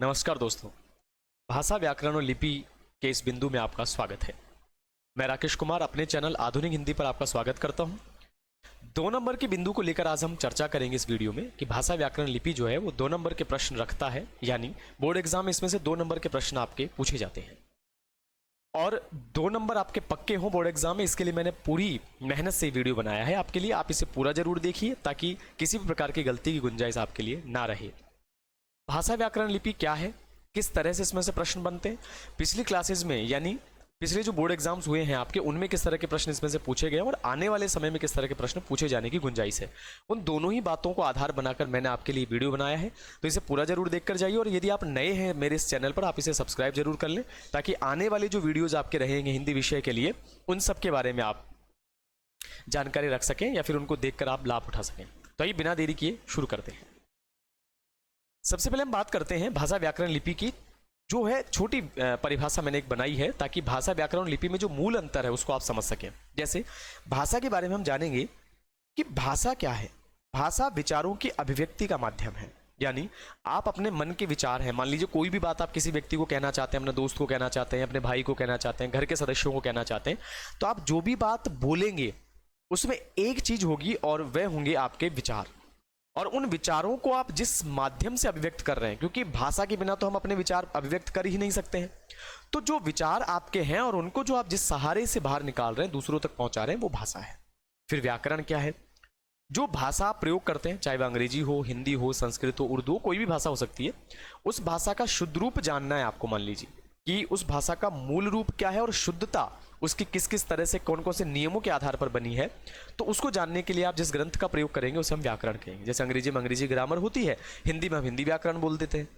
नमस्कार दोस्तों। भाषा व्याकरण और लिपि के इस बिंदु में आपका स्वागत है। मैं राकेश कुमार अपने चैनल आधुनिक हिंदी पर आपका स्वागत करता हूं। 2 नंबर के बिंदु को लेकर आज हम चर्चा करेंगे इस वीडियो में कि भाषा व्याकरण लिपि जो है वो 2 नंबर के प्रश्न रखता है, यानी बोर्ड एग्जाम में इसमें से 2 नंबर के प्रश्न आपके पूछे जाते हैं और 2 नंबर आपके पक्के हों बोर्ड एग्जाम में। इसके लिए मैंने पूरी मेहनत से वीडियो बनाया है आपके लिए। आप इसे पूरा जरूर देखिए ताकि किसी भी प्रकार की गलती की गुंजाइश आपके लिए ना रहे। भाषा व्याकरण लिपि क्या है, किस तरह से इसमें से प्रश्न बनते हैं, पिछली क्लासेस में यानी पिछले जो बोर्ड एग्जाम्स हुए हैं आपके, उनमें किस तरह के प्रश्न इसमें से पूछे गए और आने वाले समय में किस तरह के प्रश्न पूछे जाने की गुंजाइश है, उन दोनों ही बातों को आधार बनाकर मैंने आपके लिए वीडियो बनाया है। तो इसे पूरा जरूर देखकर जाइए और यदि आप नए हैं मेरे इस चैनल पर, आप इसे सब्सक्राइब जरूर कर लें ताकि आने वाले जो वीडियोज आपके रहेंगे हिंदी विषय के लिए, उन सब के बारे में आप जानकारी रख सकें या फिर उनको देखकर आप लाभ उठा सकें। तो आइए बिना देरी किए शुरू करते हैं। सबसे पहले हम बात करते हैं भाषा व्याकरण लिपि की। जो है छोटी परिभाषा मैंने एक बनाई है ताकि भाषा व्याकरण लिपि में जो मूल अंतर है उसको आप समझ सकें। जैसे भाषा के बारे में हम जानेंगे कि भाषा क्या है। भाषा विचारों की अभिव्यक्ति का माध्यम है, यानी आप अपने मन के विचार हैं, मान लीजिए कोई भी बात आप किसी व्यक्ति को कहना चाहते हैं, अपने दोस्त को कहना चाहते हैं, अपने भाई को कहना चाहते हैं, घर के सदस्यों को कहना चाहते हैं, तो आप जो भी बात बोलेंगे उसमें एक चीज होगी और वह होंगे आपके विचार। और उन विचारों को आप जिस माध्यम से अभिव्यक्त कर रहे हैं, क्योंकि भाषा के बिना तो हम अपने विचार अभिव्यक्त कर ही नहीं सकते हैं, तो जो विचार आपके हैं और उनको जो आप जिस सहारे से बाहर निकाल रहे हैं, दूसरों तक पहुंचा रहे हैं, वो भाषा है। फिर व्याकरण क्या है? जो भाषा आप प्रयोग करते हैं, चाहे वह अंग्रेजी हो, हिंदी हो, संस्कृत हो, उर्दू हो, कोई भी भाषा हो सकती है, उस भाषा का शुद्ध रूप जानना है आपको। मान लीजिए कि उस भाषा का मूल रूप क्या है और शुद्धता उसकी किस किस तरह से कौन कौन से नियमों के आधार पर बनी है, तो उसको जानने के लिए आप जिस ग्रंथ का प्रयोग करेंगे उसे हम व्याकरण कहेंगे। जैसे अंग्रेजी में अंग्रेजी ग्रामर होती है, हिंदी में हम हिंदी व्याकरण बोल देते हैं।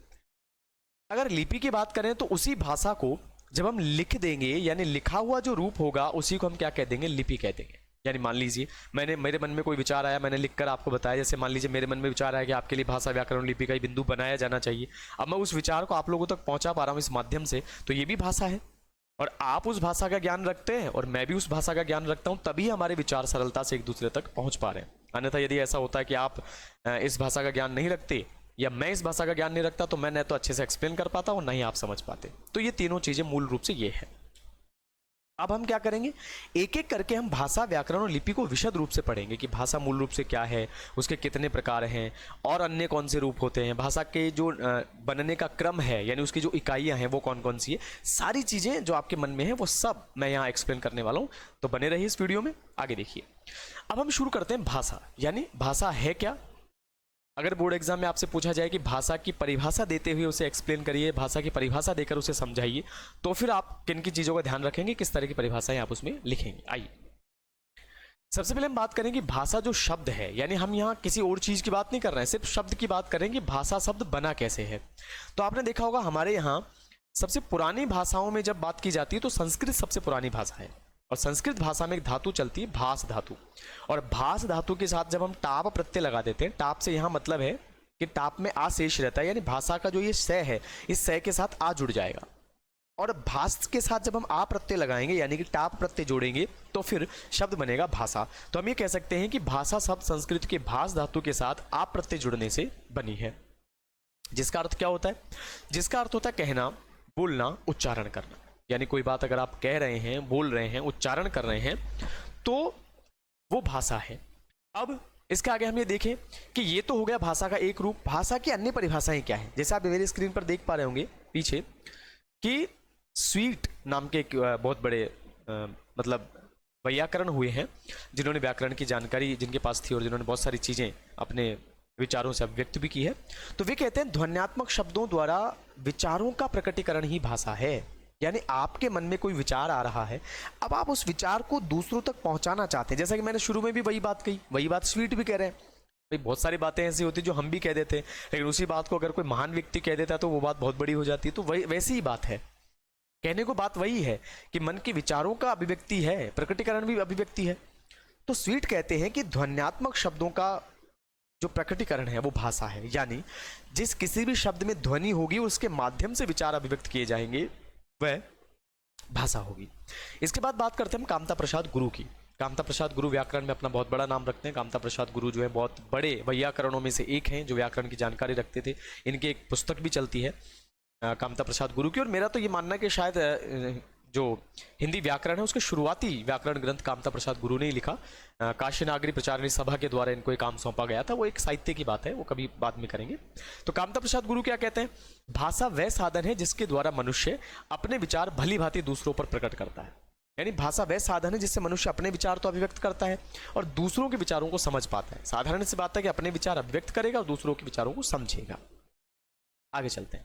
अगर लिपि की बात करें तो उसी भाषा को जब हम लिख देंगे, यानी लिखा हुआ जो रूप होगा उसी को हम क्या कह देंगे? लिपि कह देंगे। यानी मान लीजिए मेरे मन में कोई विचार आया, मैंने लिखकर आपको बताया। जैसे मान लीजिए मेरे मन में विचार आया कि आपके लिए भाषा व्याकरण लिपि का बिंदु बनाया जाना चाहिए। अब मैं उस विचार को आप लोगों तक पहुंचा पा रहा हूं इस माध्यम से, तो ये भी भाषा है। और आप उस भाषा का ज्ञान रखते हैं और मैं भी उस भाषा का ज्ञान रखता हूं, तभी हमारे विचार सरलता से एक दूसरे तक पहुंच पा रहे हैं। अन्यथा यदि ऐसा होता है कि आप इस भाषा का ज्ञान नहीं रखते या मैं इस भाषा का ज्ञान नहीं रखता, तो मैं न तो अच्छे से एक्सप्लेन कर पाता और न ही आप समझ पाते। तो ये तीनों चीजें मूल रूप से ये है। अब हम क्या करेंगे, एक एक करके हम भाषा व्याकरण और लिपि को विशद रूप से पढ़ेंगे कि भाषा मूल रूप से क्या है, उसके कितने प्रकार हैं और अन्य कौन से रूप होते हैं, भाषा के जो बनने का क्रम है यानी उसकी जो इकाइयां हैं वो कौन कौन सी है। सारी चीजें जो आपके मन में है वो सब मैं यहाँ एक्सप्लेन करने वाला हूँ। तो बने रहिए इस वीडियो में, आगे देखिए। अब हम शुरू करते हैं भाषा, यानी भाषा है क्या। अगर बोर्ड एग्जाम में आपसे पूछा जाए कि भाषा की परिभाषा देते हुए उसे एक्सप्लेन करिए, भाषा की परिभाषा देकर उसे समझाइए, तो फिर आप किन की चीजों का ध्यान रखेंगे, किस तरह की परिभाषाएं आप उसमें लिखेंगे। आइए सबसे पहले हम बात करेंगे भाषा जो शब्द है, यानी हम यहाँ किसी और चीज की बात नहीं कर रहे हैं, सिर्फ शब्द की बात करेंगे। भाषा शब्द बना कैसे है, तो आपने देखा होगा हमारे यहाँ सबसे पुरानी भाषाओं में जब बात की जाती है तो संस्कृत सबसे पुरानी भाषा है। और संस्कृत भाषा में एक धातु चलती है भास धातु, और भास धातु के साथ जब हम टाप प्रत्यय लगा देते हैं, टाप से यहाँ मतलब है कि टाप में आ शेष रहता है, यानी भाषा का जो ये स है इस स के साथ आ जुड़ जाएगा। और भास के साथ जब हम आ प्रत्यय लगाएंगे यानी कि टाप प्रत्यय जोड़ेंगे तो फिर शब्द बनेगा भाषा। तो हम ये कह सकते हैं कि भाषा शब्द संस्कृत के भास धातु के साथ आ प्रत्यय जुड़ने से बनी है। जिसका अर्थ क्या होता है? जिसका अर्थ होता है कहना, बोलना, उच्चारण करना। यानी कोई बात अगर आप कह रहे हैं, बोल रहे हैं, उच्चारण कर रहे हैं, तो वो भाषा है। अब इसके आगे हम ये देखें कि ये तो हो गया भाषा का एक रूप। भाषा की अन्य परिभाषाएं क्या है? जैसे आप मेरी स्क्रीन पर देख पा रहे होंगे पीछे कि स्वीट नाम के एक बहुत बड़े मतलब वैयाकरण हुए हैं, जिन्होंने व्याकरण की जानकारी जिनके पास थी और जिन्होंने बहुत सारी चीजें अपने विचारों से अभिव्यक्त भी की है। तो वे कहते हैं ध्वन्यात्मक शब्दों द्वारा विचारों का प्रकटीकरण ही भाषा है। यानी आपके मन में कोई विचार आ रहा है, अब आप उस विचार को दूसरों तक पहुंचाना चाहते हैं। जैसा कि मैंने शुरू में भी वही बात कही, वही बात स्वीट भी कह रहे हैं। भाई बहुत सारी बातें ऐसी होती है जो हम भी कह देते हैं, लेकिन उसी बात को अगर कोई महान व्यक्ति कह देता है तो वो बात बहुत बड़ी हो जाती है। तो वही वैसी ही बात है, कहने को बात वही है कि मन के विचारों का अभिव्यक्ति है, प्रकटीकरण भी अभिव्यक्ति है। तो स्वीट कहते हैं कि ध्वन्यात्मक शब्दों का जो प्रकटीकरण है वो भाषा है, यानी जिस किसी भी शब्द में ध्वनि होगी उसके माध्यम से विचार अभिव्यक्त किए जाएंगे, वह भाषा होगी। इसके बाद बात करते हैं हम कामता प्रसाद गुरु की। कामता प्रसाद गुरु व्याकरण में अपना बहुत बड़ा नाम रखते हैं। कामता प्रसाद गुरु जो है बहुत बड़े वैयाकरणों में से एक हैं जो व्याकरण की जानकारी रखते थे। इनकी एक पुस्तक भी चलती है कामता प्रसाद गुरु की। और मेरा तो ये मानना है कि शायद जो हिंदी व्याकरण है उसके शुरुआती व्याकरण ग्रंथ कामता प्रसाद गुरु ने ही लिखा। काशी नागरी प्रचारणी सभा के द्वारा इनको एक काम सौंपा गया था, वो एक साहित्य की बात है, वो कभी बाद में करेंगे। तो कामता प्रसाद गुरु क्या कहते हैं? भाषा वह साधन है जिसके द्वारा मनुष्य अपने विचार भली भांति दूसरों पर प्रकट करता है। यानी भाषा वह साधन है जिससे मनुष्य अपने विचार तो अभिव्यक्त करता है और दूसरों के विचारों को समझ पाता है। साधारण सी बात है कि अपने विचार अभिव्यक्त करेगा और दूसरों के विचारों को समझेगा। आगे चलते हैं।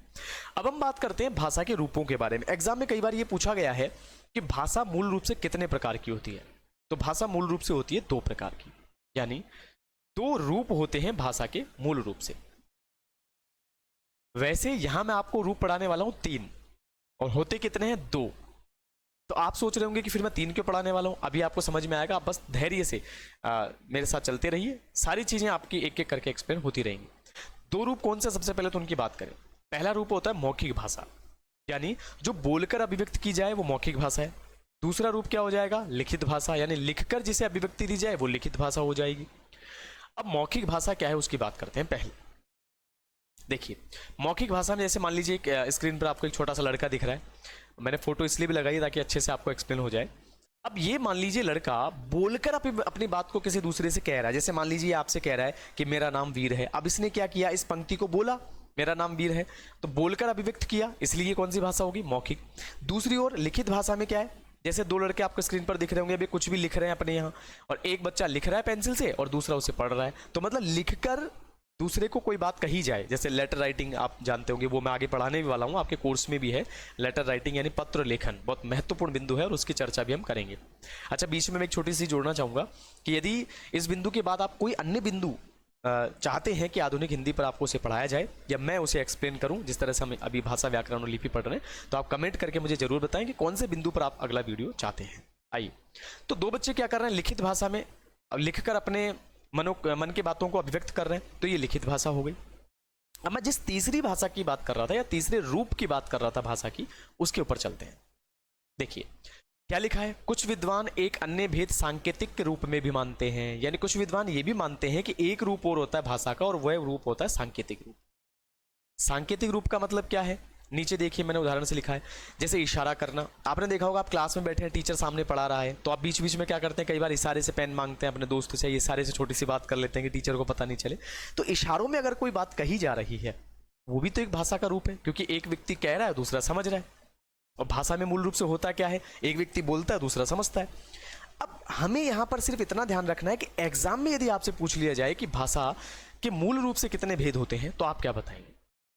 अब हम बात करते हैं भाषा के रूपों के बारे में। एग्जाम में कई बार यह पूछा गया है कि भाषा मूल रूप से कितने प्रकार की होती है। तो भाषा मूल रूप से होती है 2 प्रकार की, यानी 2 रूप होते हैं भाषा के मूल रूप से। वैसे यहां मैं आपको रूप पढ़ाने वाला हूं 3 और होते कितने हैं? 2। तो आप सोच रहे होंगे कि फिर मैं 3 क्यों पढ़ाने वाला हूं। अभी आपको समझ में आएगा, आप बस धैर्य से मेरे साथ चलते रहिए, सारी चीजें आपकी एक एक करके एक्सप्लेन होती रहेंगी। 2 रूप कौन से? सबसे पहले तो उनकी बात करें। पहला रूप होता है मौखिक भाषा, यानी जो बोलकर अभिव्यक्त की जाए वो मौखिक भाषा है। दूसरा रूप क्या हो जाएगा? लिखित भाषा, यानी लिखकर जिसे अभिव्यक्ति दी जाए वो लिखित भाषा हो जाएगी। अब मौखिक भाषा क्या है उसकी बात करते हैं। पहले देखिए, मौखिक भाषा में जैसे मान लीजिए एक स्क्रीन पर आपको एक छोटा सा लड़का दिख रहा है, मैंने फोटो इसलिए भी लगाई ताकि अच्छे से आपको एक्सप्लेन हो जाए। अब ये मान लीजिए लड़का बोलकर अपनी बात को किसी दूसरे से कह रहा है। जैसे मान लीजिए आपसे कह रहा है कि मेरा नाम वीर है। अब इसने क्या किया? इस पंक्ति को बोला, मेरा नाम वीर है, तो बोलकर अभिव्यक्त किया, इसलिए कौन सी भाषा होगी? मौखिक। दूसरी ओर लिखित भाषा में क्या है? जैसे 2 लड़के आपको स्क्रीन पर दिख रहे होंगे, अभी कुछ भी लिख रहे हैं अपने यहाँ, और एक बच्चा लिख रहा है पेंसिल से और दूसरा उसे पढ़ रहा है। तो मतलब लिखकर दूसरे को कोई बात कही जाए, जैसे लेटर राइटिंग आप जानते होंगे, वो मैं आगे पढ़ाने भी वाला हूँ, आपके कोर्स में भी है लेटर राइटिंग यानी पत्र लेखन, बहुत महत्वपूर्ण बिंदु है और उसकी चर्चा भी हम करेंगे। अच्छा, बीच में मैं एक छोटी सी जोड़ना चाहूँगा कि यदि इस बिंदु के बाद आप कोई अन्य बिंदु चाहते हैं कि आधुनिक हिंदी पर आपको उसे पढ़ाया जाए या मैं उसे एक्सप्लेन करूं, जिस तरह से हम अभी भाषा व्याकरण और लिपि पढ़ रहे हैं, तो आप कमेंट करके मुझे जरूर बताएं कि कौन से बिंदु पर आप अगला वीडियो चाहते हैं। आइए, तो 2 बच्चे क्या कर रहे हैं? लिखित भाषा में लिखकर अपने मन की बातों को अभिव्यक्त कर रहे हैं, तो ये लिखित भाषा हो गई। अब मैं जिस तीसरी भाषा की बात कर रहा था या तीसरे रूप की बात कर रहा था भाषा की, उसके ऊपर चलते हैं। देखिए क्या लिखा है? कुछ विद्वान एक अन्य भेद सांकेतिक के रूप में भी मानते हैं, यानी कुछ विद्वान ये भी मानते हैं कि एक रूप और होता है भाषा का और वह रूप होता है सांकेतिक रूप। सांकेतिक रूप का मतलब क्या है? नीचे देखिए, मैंने उदाहरण से लिखा है, जैसे इशारा करना। आपने देखा होगा, आप क्लास में बैठे हैं, टीचर सामने पढ़ा रहा है, तो आप बीच बीच में क्या करते हैं? कई बार इशारे से पेन मांगते हैं अपने दोस्त से, इशारे से छोटी सी बात कर लेते हैं कि टीचर को पता नहीं चले। तो इशारों में अगर कोई बात कही जा रही है, वो भी तो एक भाषा का रूप है, क्योंकि एक व्यक्ति कह रहा है, दूसरा समझ रहा है। और भाषा में मूल रूप से होता क्या है? एक व्यक्ति बोलता है, दूसरा समझता है। अब हमें यहां पर सिर्फ इतना ध्यान रखना है कि एग्जाम में यदि आपसे पूछ लिया जाए कि भाषा के मूल रूप से कितने भेद होते हैं, तो आप क्या बताएंगे?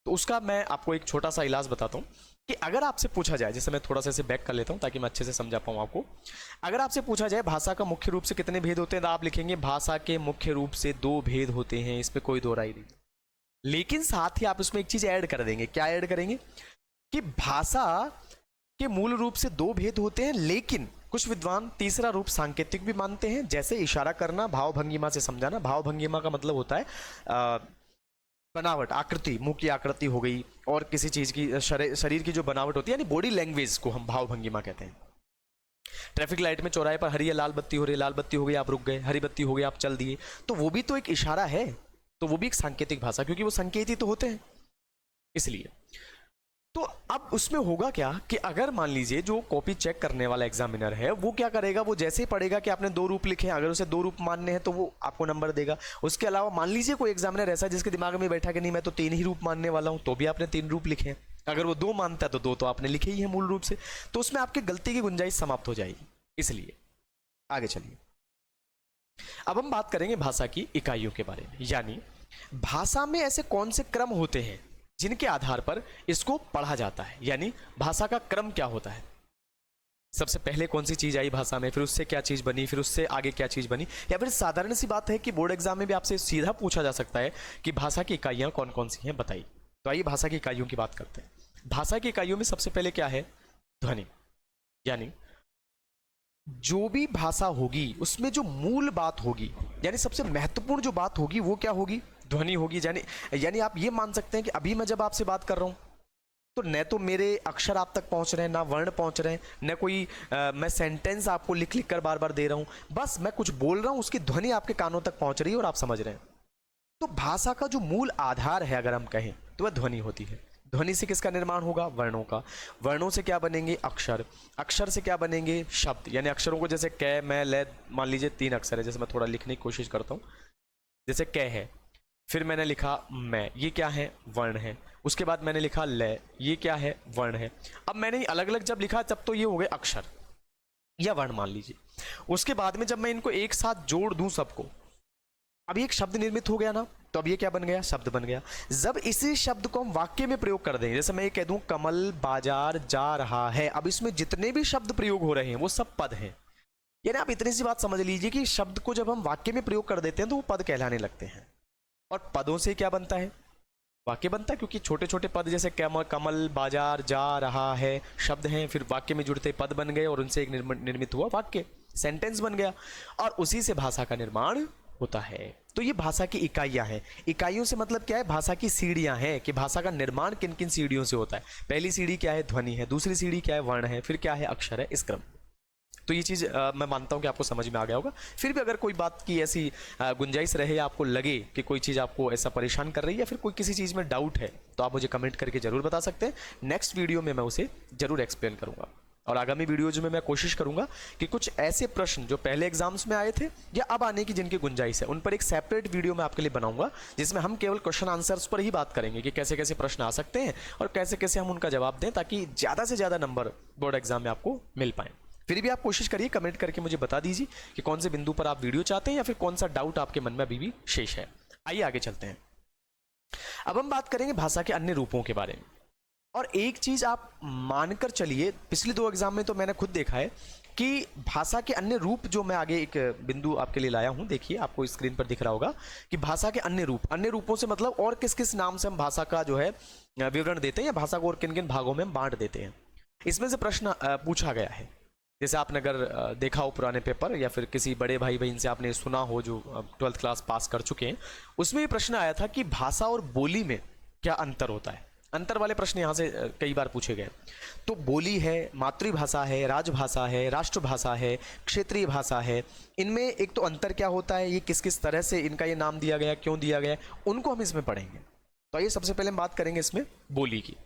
तो उसका मैं आपको एक छोटा सा इलाज बताता हूं कि अगर आपसे पूछा जाए, जैसे मैं थोड़ा सा इसे बैक कर लेता हूं ताकि मैं अच्छे से समझा पाऊं आपको। अगर आपसे पूछा जाए भाषा का मुख्य रूप से कितने भेद होते हैं, तो आप लिखेंगे भाषा के मुख्य रूप से 2 भेद होते हैं, इसमें कोई दो राय नहीं। लेकिन साथ ही आप इसमें एक चीज ऐड कर देंगे। क्या ऐड करेंगे? कि भाषा के मूल रूप से 2 भेद होते हैं, लेकिन कुछ विद्वान तीसरा रूप सांकेतिक भी मानते हैं, जैसे इशारा करना, भाव भंगिमा से समझाना। भाव भंगिमा का मतलब होता है बनावट, आकृति, मुंह की आकृति हो गई, और किसी चीज की शरीर की जो बनावट होती है, यानी बॉडी लैंग्वेज को हम भाव भंगिमा कहते हैं। ट्रैफिक लाइट में चौराहे पर हरी या लाल बत्ती हो रही, लाल बत्ती हो गई आप रुक गए, हरी बत्ती हो गई आप चल दिए, तो वो भी तो एक इशारा है, तो वो भी एक सांकेतिक भाषा, क्योंकि वो संकेत ही तो होते हैं। इसलिए तो अब उसमें होगा क्या कि अगर मान लीजिए जो कॉपी चेक करने वाला एग्जामिनर है, वो क्या करेगा? वो जैसे ही पढ़ेगा कि आपने 2 रूप लिखे हैं, अगर उसे 2 रूप मानने हैं तो वो आपको नंबर देगा। उसके अलावा मान लीजिए कोई एग्जामिनर ऐसा जिसके दिमाग में बैठा कि नहीं मैं तो 3 ही रूप मानने वाला हूं, तो भी आपने 3 रूप लिखे हैं। अगर वो 2 मानता है तो 2 तो आपने लिखे ही है मूल रूप से, तो उसमें आपकी गलती की गुंजाइश समाप्त हो जाएगी। इसलिए आगे चलिए, अब हम बात करेंगे भाषा की इकाइयों के बारे में, यानी भाषा में ऐसे कौन से क्रम होते हैं जिनके आधार पर इसको पढ़ा जाता है, यानी भाषा का क्रम क्या होता है। सबसे पहले कौन सी चीज आई भाषा में, फिर उससे क्या चीज बनी, फिर उससे आगे क्या चीज बनी, या फिर साधारण सी बात है कि बोर्ड एग्जाम में भी आपसे सीधा पूछा जा सकता है कि भाषा की इकाइयां कौन कौन सी हैं, बताइए। तो आइए भाषा की इकाइयों की बात करते हैं। भाषा की इकाइयों में सबसे पहले क्या है? ध्वनि, यानी जो भी भाषा होगी उसमें जो मूल बात होगी, यानी सबसे महत्वपूर्ण जो बात होगी वो क्या होगी? ध्वनि होगी। यानी आप ये मान सकते हैं कि अभी मैं जब आपसे बात कर रहा हूं तो न तो मेरे अक्षर आप तक पहुंच रहे हैं, ना वर्ण पहुंच रहे हैं, न कोई मैं सेंटेंस आपको लिख लिख कर बार बार दे रहा हूं, बस मैं कुछ बोल रहा हूं, उसकी ध्वनि आपके कानों तक पहुंच रही है और आप समझ रहे हैं। तो भाषा का जो मूल आधार है अगर हम कहें तो वह ध्वनि होती है। ध्वनि से किसका निर्माण होगा? वर्णों का। वर्णों से क्या बनेंगे? अक्षर। अक्षर से क्या बनेंगे? शब्द। यानी अक्षरों को जैसे कै, मैं, ले, मान लीजिए 3 अक्षर है, जैसे मैं थोड़ा लिखने की कोशिश करता हूँ। जैसे कै है, फिर मैंने लिखा मैं, ये क्या है? वर्ण है। उसके बाद मैंने लिखा ले, ये क्या है? वर्ण है। अब मैंने अलग अलग जब लिखा तब तो ये हो गए अक्षर या वर्ण मान लीजिए। उसके बाद में जब मैं इनको एक साथ जोड़ दूं सबको, अब एक शब्द निर्मित हो गया ना, तो अब ये क्या बन गया? शब्द बन गया। जब इसी शब्द को हम वाक्य में प्रयोग कर दें, जैसे मैं ये कह दूं कमल बाजार जा रहा है, अब इसमें जितने भी शब्द प्रयोग हो रहे हैं वो सब पद हैं। यानी आप इतनी सी बात समझ लीजिए कि शब्द को जब हम वाक्य में प्रयोग कर देते हैं तो वो पद कहलाने लगते हैं। और पदों से क्या बनता है? वाक्य बनता है, क्योंकि छोटे छोटे पद जैसे कमल बाजार जा रहा है शब्द हैं, फिर वाक्य में जुड़ते पद बन गए और उनसे एक निर्मित हुआ वाक्य, सेंटेंस बन गया। और उसी से भाषा का निर्माण होता है। तो ये भाषा की इकाइयां हैं। इकाइयों से मतलब क्या है? भाषा की सीढ़ियां हैं कि भाषा का निर्माण किन किन सीढ़ियों से होता है। पहली सीढ़ी क्या है? ध्वनि है। दूसरी सीढ़ी क्या है? वर्ण है। फिर क्या है? अक्षर है। इस क्रम। तो ये चीज़ मैं मानता हूँ कि आपको समझ में आ गया होगा। फिर भी अगर कोई बात की ऐसी गुंजाइश रहे या आपको लगे कि कोई चीज़ आपको ऐसा परेशान कर रही है या फिर कोई किसी चीज़ में डाउट है, तो आप मुझे कमेंट करके ज़रूर बता सकते हैं। नेक्स्ट वीडियो में मैं उसे ज़रूर एक्सप्लेन करूँगा। और आगामी वीडियोज में मैं कोशिश करूंगा कि कुछ ऐसे प्रश्न जो पहले एग्जाम्स में आए थे या अब आने की जिनकी गुंजाइश है, उन पर एक सेपरेट वीडियो मैं आपके लिए बनाऊंगा, जिसमें हम केवल क्वेश्चन आंसर्स पर ही बात करेंगे कि कैसे कैसे प्रश्न आ सकते हैं और कैसे कैसे हम उनका जवाब दें, ताकि ज़्यादा से ज़्यादा नंबर बोर्ड एग्जाम में आपको मिल पाएँ। फिर भी आप कोशिश करिए, कमेंट करके मुझे बता दीजिए कि कौन से बिंदु पर आप वीडियो चाहते हैं या फिर कौन सा डाउट आपके मन में अभी भी शेष है। आइए आगे चलते हैं। अब हम बात करेंगे भाषा के अन्य रूपों के बारे में। और एक चीज आप मानकर चलिए, पिछले 2 एग्जाम में तो मैंने खुद देखा है कि भाषा के अन्य रूप, जो मैं आगे एक बिंदु आपके लिए लाया हूं, देखिए आपको स्क्रीन पर दिख रहा होगा कि भाषा के अन्य रूप, अन्य रूपों से मतलब और किस किस नाम से हम भाषा का जो है विवरण देते हैं या भाषा को और किन किन भागों में हम बांट देते हैं। इसमें से प्रश्न पूछा गया है। जैसे आपने अगर देखा हो पुराने पेपर या फिर किसी बड़े भाई बहन से आपने सुना हो जो 12th क्लास पास कर चुके हैं, उसमें ये प्रश्न आया था कि भाषा और बोली में क्या अंतर होता है। अंतर वाले प्रश्न यहाँ से कई बार पूछे गए। तो बोली है, मातृभाषा है, राजभाषा है, राष्ट्रभाषा है, क्षेत्रीय भाषा है, इनमें एक तो अंतर क्या होता है, ये किस किस तरह से इनका ये नाम दिया गया, क्यों दिया गया, उनको हम इसमें पढ़ेंगे। तो आइए सबसे पहले हम बात करेंगे इसमें बोली की।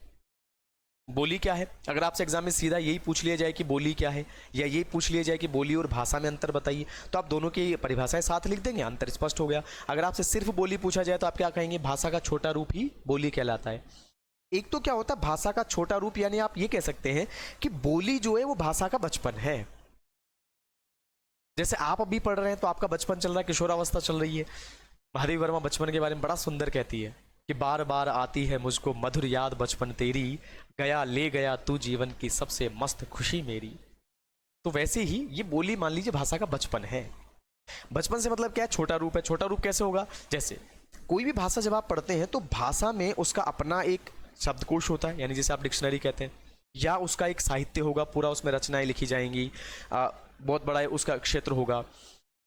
बोली क्या है? अगर आपसे एग्जाम में सीधा यही पूछ लिया जाए कि बोली क्या है, या यही पूछ लिया जाए कि बोली और भाषा में अंतर बताइए, तो आप दोनों की परिभाषाएं साथ लिख देंगे, अंतर स्पष्ट हो गया। अगर आपसे सिर्फ बोली पूछा जाए तो आप क्या कहेंगे? भाषा का छोटा रूप ही बोली कहलाता है। एक तो क्या होता है भाषा का छोटा रूप, यानी आप ये कह सकते हैं कि बोली जो है वो भाषा का बचपन है। जैसे आप अभी पढ़ रहे हैं तो आपका बचपन चल रहा है, किशोरावस्था चल रही है। महादेवी वर्मा बचपन के बारे में बड़ा सुंदर कहती है कि बार बार आती है मुझको मधुर याद बचपन तेरी, गया ले गया तू जीवन की सबसे मस्त खुशी मेरी। तो वैसे ही ये बोली मान लीजिए भाषा का बचपन है। बचपन से मतलब क्या है? छोटा रूप है। छोटा रूप कैसे होगा? जैसे कोई भी भाषा जब आप पढ़ते हैं तो भाषा में उसका अपना एक शब्दकोश होता है, यानी जैसे आप डिक्शनरी कहते हैं, या उसका एक साहित्य होगा, पूरा उसमें रचनाएं लिखी जाएंगी, बहुत बड़ा उसका क्षेत्र होगा।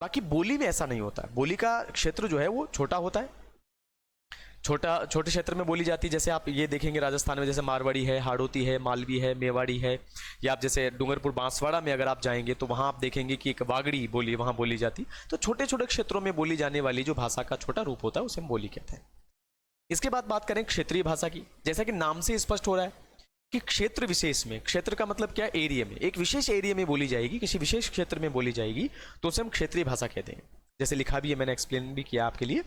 बाकी बोली में ऐसा नहीं होता है। बोली का क्षेत्र जो है वो छोटा होता है, छोटे क्षेत्र में बोली जाती है। जैसे आप ये देखेंगे राजस्थान में जैसे मारवाड़ी है, हाड़ौती है, मालवी है, मेवाड़ी है, या आप जैसे डूंगरपुर बांसवाड़ा में अगर आप जाएंगे तो वहाँ आप देखेंगे कि एक वागड़ी बोली वहाँ बोली जाती। तो छोटे छोटे क्षेत्रों में बोली जाने वाली जो भाषा का छोटा रूप होता है उसे हम बोली कहते हैं। इसके बाद बात करें क्षेत्रीय भाषा की। जैसा कि नाम से स्पष्ट हो रहा है कि क्षेत्र विशेष में, क्षेत्र का मतलब क्या है? एरिया में, एक विशेष एरिया में बोली जाएगी, किसी विशेष क्षेत्र में बोली जाएगी, तो उसे हम क्षेत्रीय भाषा कहते हैं। जैसे लिखा भी है, मैंने एक्सप्लेन भी किया आपके लिए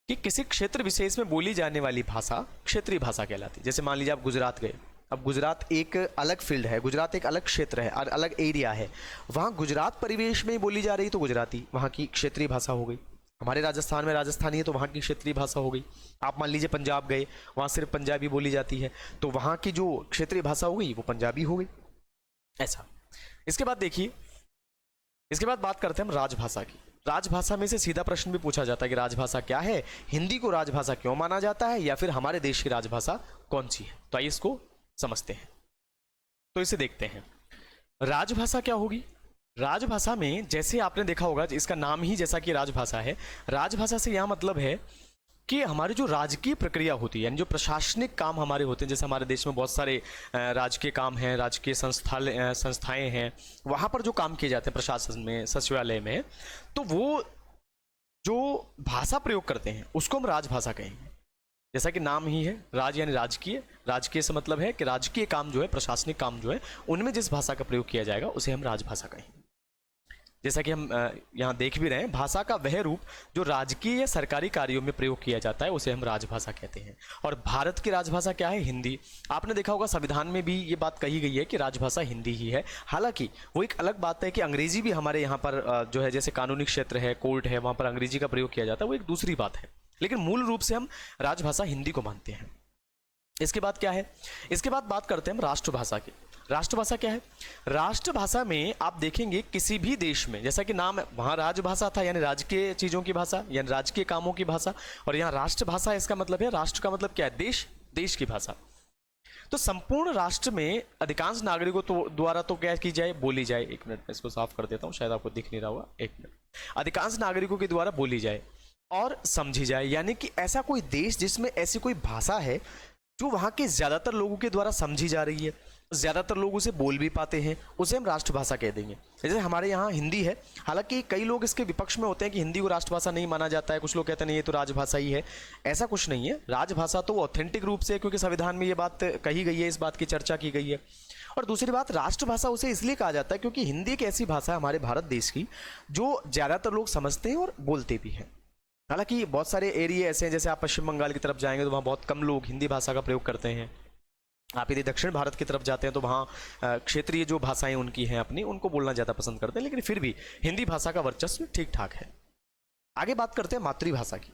कि किसी क्षेत्र विशेष में बोली जाने वाली भाषा क्षेत्रीय भाषा कहलाती है। जैसे मान लीजिए आप गुजरात गए, अब गुजरात एक अलग फील्ड है, गुजरात एक अलग क्षेत्र है, अलग एरिया है, वहाँ गुजरात परिवेश में बोली जा रही तो गुजराती वहाँ की क्षेत्रीय भाषा हो गई। हमारे राजस्थान में राजस्थानी है तो वहाँ की क्षेत्रीय भाषा हो गई। आप मान लीजिए पंजाब गए, वहाँ सिर्फ पंजाबी बोली जाती है, तो वहाँ की जो क्षेत्रीय भाषा हो गई वो पंजाबी हो गई। ऐसा। इसके बाद देखिए, इसके बाद बात करते हैं हम राजभाषा की। राजभाषा में से सीधा प्रश्न भी पूछा जाता है कि राजभाषा क्या है, हिंदी को राजभाषा क्यों माना जाता है, या फिर हमारे देश की राजभाषा कौन सी है। तो आइए इसको समझते हैं। तो इसे देखते हैं। राजभाषा क्या होगी? राजभाषा में जैसे आपने देखा होगा, इसका नाम ही जैसा कि राजभाषा है। राजभाषा से यह मतलब है कि हमारी जो राजकीय प्रक्रिया होती है, यानी जो प्रशासनिक काम हमारे होते हैं, जैसे हमारे देश में बहुत सारे राजकीय काम हैं, राजकीय संस्थाएं हैं, वहाँ पर जो काम किए जाते हैं प्रशासन में, सचिवालय में, तो वो जो भाषा प्रयोग करते हैं उसको हम राजभाषा कहेंगे। जैसा कि नाम ही है, राज यानी राजकीय, राजकीय से मतलब है कि राजकीय काम जो है, प्रशासनिक काम जो है, उनमें जिस भाषा का प्रयोग किया जाएगा उसे हम राजभाषा कहेंगे। जैसा कि हम यहाँ देख भी रहे हैं, भाषा का वह रूप जो राजकीय या सरकारी कार्यों में प्रयोग किया जाता है उसे हम राजभाषा कहते हैं। और भारत की राजभाषा क्या है? हिंदी। आपने देखा होगा संविधान में भी ये बात कही गई है कि राजभाषा हिंदी ही है। हालांकि वो एक अलग बात है कि अंग्रेजी भी हमारे यहाँ पर जो है, जैसे कानूनी क्षेत्र है, कोर्ट है, वहाँ पर अंग्रेजी का प्रयोग किया जाता है, वो एक दूसरी बात है। लेकिन मूल रूप से हम राजभाषा हिंदी को मानते हैं। इसके बाद क्या है? इसके बाद बात करते हैं हम राष्ट्रभाषा की। राष्ट्रभाषा क्या है? राष्ट्रभाषा में आप देखेंगे किसी भी देश में, जैसा कि नाम है, वहाँ राजभाषा था यानी राजकीय चीज़ों की भाषा यानी राजकीय कामों की भाषा, और यहाँ राष्ट्रभाषा इसका मतलब है, राष्ट्र का मतलब क्या है? देश, देश की भाषा। तो संपूर्ण राष्ट्र में अधिकांश नागरिकों द्वारा तो क्या की जाए? बोली जाए। एक मिनट में इसको साफ कर देता हूँ, शायद आपको दिख नहीं रहा होगा, एक मिनट। अधिकांश नागरिकों के द्वारा बोली जाए और समझी जाए, यानी कि ऐसा कोई देश जिसमें ऐसी कोई भाषा है जो वहाँ के ज़्यादातर लोगों के द्वारा समझी जा रही है, ज़्यादातर लोग उसे बोल भी पाते हैं, उसे हम राष्ट्रभाषा कह देंगे। जैसे हमारे यहाँ हिंदी है, हालांकि कई लोग इसके विपक्ष में होते हैं कि हिंदी को राष्ट्रभाषा नहीं माना जाता है, कुछ लोग कहते हैं नहीं ये तो राजभाषा ही है। ऐसा कुछ नहीं है, राजभाषा तो ऑथेंटिक रूप से, क्योंकि संविधान में ये बात कही गई है, इस बात की चर्चा की गई है। और दूसरी बात, राष्ट्रभाषा उसे इसलिए कहा जाता है क्योंकि हिंदी एक ऐसी भाषा है हमारे भारत देश की जो ज़्यादातर लोग समझते हैं और बोलते भी हैं। हालांकि बहुत सारे एरिया ऐसे हैं, जैसे आप पश्चिम बंगाल की तरफ जाएंगे तो वहाँ बहुत कम लोग हिंदी भाषा का प्रयोग करते हैं। आप यदि दक्षिण भारत की तरफ जाते हैं तो वहाँ क्षेत्रीय जो भाषाएं उनकी हैं अपनी, उनको बोलना ज़्यादा पसंद करते हैं, लेकिन फिर भी हिंदी भाषा का वर्चस्व ठीक ठाक है। आगे बात करते हैं मातृभाषा की।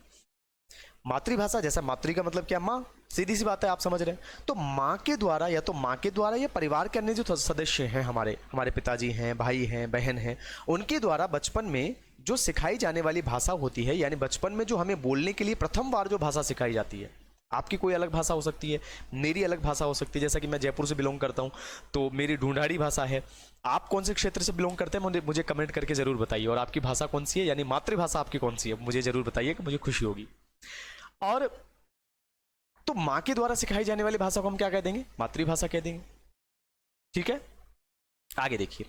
मातृभाषा, जैसा मातृ का मतलब क्या? माँ, सीधी सी बात है, आप समझ रहे हैं। तो माँ के द्वारा या तो माँ के द्वारा या परिवार के अन्य जो सदस्य हैं, हमारे पिताजी हैं, भाई हैं, बहन हैं, उनके द्वारा बचपन में जो सिखाई जाने वाली भाषा होती है, यानी बचपन में जो हमें बोलने के लिए प्रथम बार जो भाषा सिखाई जाती है, आपकी कोई अलग भाषा हो सकती है, मेरी अलग भाषा हो सकती है। जैसा कि मैं जयपुर से बिलोंग करता हूँ तो मेरी ढूंढाड़ी भाषा है। आप कौन से क्षेत्र से बिलोंग करते हैं मुझे कमेंट करके ज़रूर बताइए, और आपकी भाषा कौन सी है, यानी मातृभाषा आपकी कौन सी है, मुझे ज़रूर बताइए कि मुझे खुशी होगी। और तो माँ के द्वारा सिखाई जाने वाली भाषा को हम क्या कह देंगे? मातृभाषा कह देंगे। ठीक है, आगे देखिए।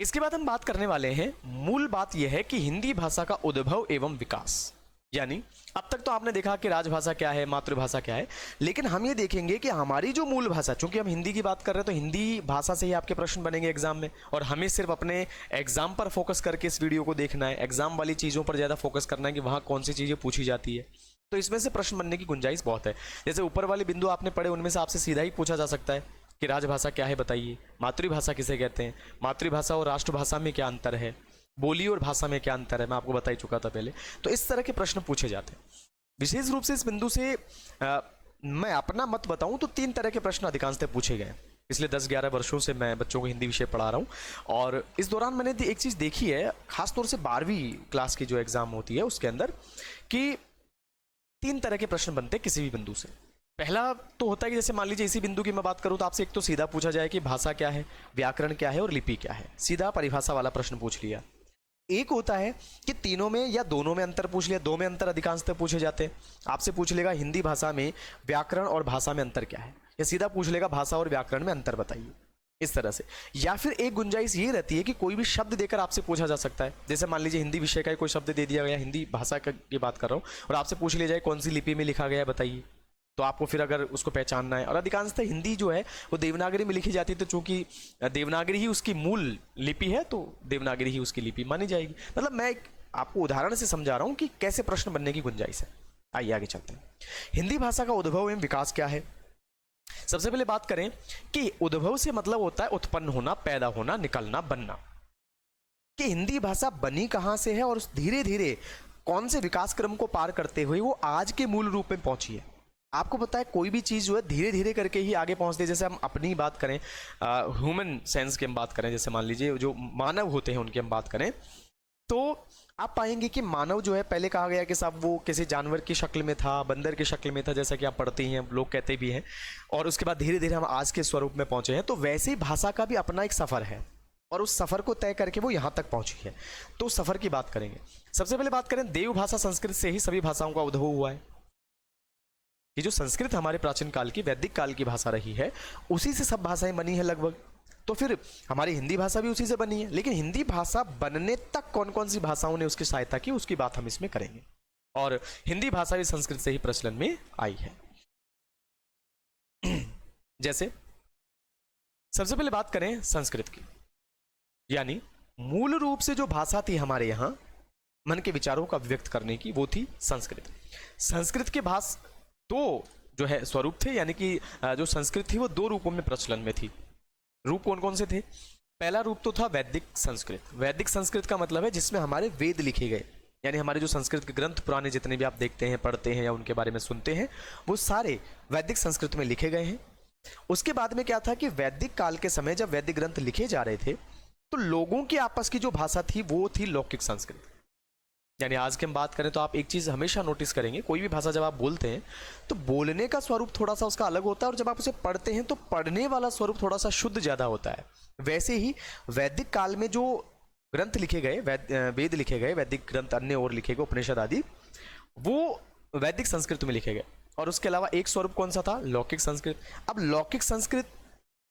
इसके बाद हम बात करने वाले हैं, मूल बात यह है कि हिंदी भाषा का उद्भव एवं विकास। यानी अब तक तो आपने देखा कि राजभाषा क्या है, मातृभाषा क्या है, लेकिन हम ये देखेंगे कि हमारी जो मूल भाषा, चूंकि हम हिंदी की बात कर रहे हैं तो हिंदी भाषा से ही आपके प्रश्न बनेंगे एग्जाम में, और हमें सिर्फ अपने एग्जाम पर फोकस करके इस वीडियो को देखना है, एग्जाम वाली चीज़ों पर ज़्यादा फोकस करना है कि वहाँ कौन सी चीज़ें पूछी जाती है। तो इसमें से प्रश्न बनने की गुंजाइश बहुत है। जैसे ऊपर वाले बिंदु आपने पढ़े, उनमें से आपसे सीधा ही पूछा जा सकता है कि राजभाषा क्या है बताइए, मातृभाषा किसे कहते हैं, मातृभाषा और राष्ट्रभाषा में क्या अंतर है, बोली और भाषा में क्या अंतर है, मैं आपको बता ही चुका था पहले। तो इस तरह के प्रश्न पूछे जाते हैं। विशेष रूप से इस बिंदु से मैं अपना मत बताऊं तो 3 तरह के प्रश्न अधिकांशतः पूछे गए। पिछले 10-11 वर्षों से मैं बच्चों को हिंदी विषय पढ़ा रहा हूं, और इस दौरान मैंने एक चीज़ देखी है, खासतौर से 12वीं क्लास की जो एग्ज़ाम होती है उसके अंदर, कि 3 तरह के प्रश्न बनते हैं किसी भी बिंदु से। पहला तो होता है कि जैसे मान लीजिए इसी बिंदु की मैं बात करूं तो आपसे एक तो सीधा पूछा जाए कि भाषा क्या है, व्याकरण क्या है और लिपि क्या है, सीधा परिभाषा वाला प्रश्न पूछ लिया। एक होता है कि तीनों में या दोनों में अंतर पूछ लिया, 2 में अंतर अधिकांशतः पूछे जाते हैं। आपसे पूछ लेगा हिंदी भाषा में व्याकरण और भाषा में अंतर क्या है, या सीधा पूछ लेगा भाषा और व्याकरण में अंतर बताइए, इस तरह से। या फिर एक गुंजाइश ये रहती है कि कोई भी शब्द देकर आपसे पूछा जा सकता है। जैसे मान लीजिए हिंदी विषय का कोई शब्द दे दिया गया, हिंदी भाषा की बात कर रहा हूँ, और आपसे पूछ लिया जाए कौन सी लिपि में लिखा गया है बताइए, तो आपको फिर अगर उसको पहचानना है। और अधिकांशतः हिंदी जो है वो देवनागरी में लिखी जाती है, तो चूंकि देवनागरी ही उसकी मूल लिपि है तो देवनागरी ही उसकी लिपि मानी जाएगी। मतलब मैं आपको उदाहरण से समझा रहा हूँ कि कैसे प्रश्न बनने की गुंजाइश है। आइए आगे चलते हैं। हिंदी भाषा का उद्भव एवं विकास क्या है। सबसे पहले बात करें कि उद्भव से मतलब होता है उत्पन्न होना, पैदा होना, निकलना, बनना। कि हिंदी भाषा बनी कहाँ से है और धीरे धीरे कौन से विकास क्रम को पार करते हुए वो आज के मूल रूप में पहुंची है। आपको पता है कोई भी चीज़ जो है धीरे धीरे करके ही आगे पहुंचती है। जैसे हम अपनी बात करें, ह्यूमन सेंस की हम बात करें, जैसे मान लीजिए जो मानव होते हैं उनकी हम बात करें, तो आप पाएंगे कि मानव जो है पहले कहा गया कि साहब वो किसी जानवर की शक्ल में था, बंदर की शक्ल में था, जैसा कि आप पढ़ते हैं, लोग कहते भी हैं, और उसके बाद धीरे धीरे हम आज के स्वरूप में पहुंचे हैं। तो वैसे ही भाषा का भी अपना एक सफ़र है, और उस सफ़र को तय करके वो यहाँ तक पहुंची है। तो उस सफ़र की बात करेंगे। सबसे पहले बात करें, देव भाषा संस्कृत से ही सभी भाषाओं का उद्भव हुआ है। ये जो संस्कृत हमारे प्राचीन काल की, वैदिक काल की भाषा रही है, उसी से सब भाषाएं बनी है लगभग। तो फिर हमारी हिंदी भाषा भी उसी से बनी है। लेकिन हिंदी भाषा बनने तक कौन कौन सी भाषाओं ने उसकी सहायता की, उसकी बात हम इसमें करेंगे। और हिंदी भाषा भी संस्कृत से ही प्रचलन में आई है। जैसे सबसे पहले बात करें संस्कृत की, यानी मूल रूप से जो भाषा थी हमारे यहां मन के विचारों का व्यक्त करने की, वो थी संस्कृत। संस्कृत के दो जो है स्वरूप थे, यानी कि जो संस्कृत थी वो दो रूपों में प्रचलन में थी। रूप कौन कौन से थे? पहला रूप तो था वैदिक संस्कृत। वैदिक संस्कृत का मतलब है जिसमें हमारे वेद लिखे गए, यानी हमारे जो संस्कृत के ग्रंथ पुराने जितने भी आप देखते हैं, पढ़ते हैं या उनके बारे में सुनते हैं, वो सारे वैदिक संस्कृत में लिखे गए हैं। उसके बाद में क्या था कि वैदिक काल के समय जब वैदिक ग्रंथ लिखे जा रहे थे तो लोगों की आपस की जो भाषा थी वो थी लौकिक संस्कृत। यानी आज की हम बात करें तो आप एक चीज हमेशा नोटिस करेंगे, कोई भी भाषा जब आप बोलते हैं तो बोलने का स्वरूप थोड़ा सा उसका अलग होता है, और जब आप उसे पढ़ते हैं तो पढ़ने वाला स्वरूप थोड़ा सा शुद्ध ज्यादा होता है। वैसे ही वैदिक काल में जो ग्रंथ लिखे गए, वेद लिखे गए, वैदिक ग्रंथ अन्य और लिखे गए, उपनिषद आदि, वो वैदिक संस्कृत में लिखे गए। और उसके अलावा एक स्वरूप कौन सा था? लौकिक संस्कृत। अब लौकिक संस्कृत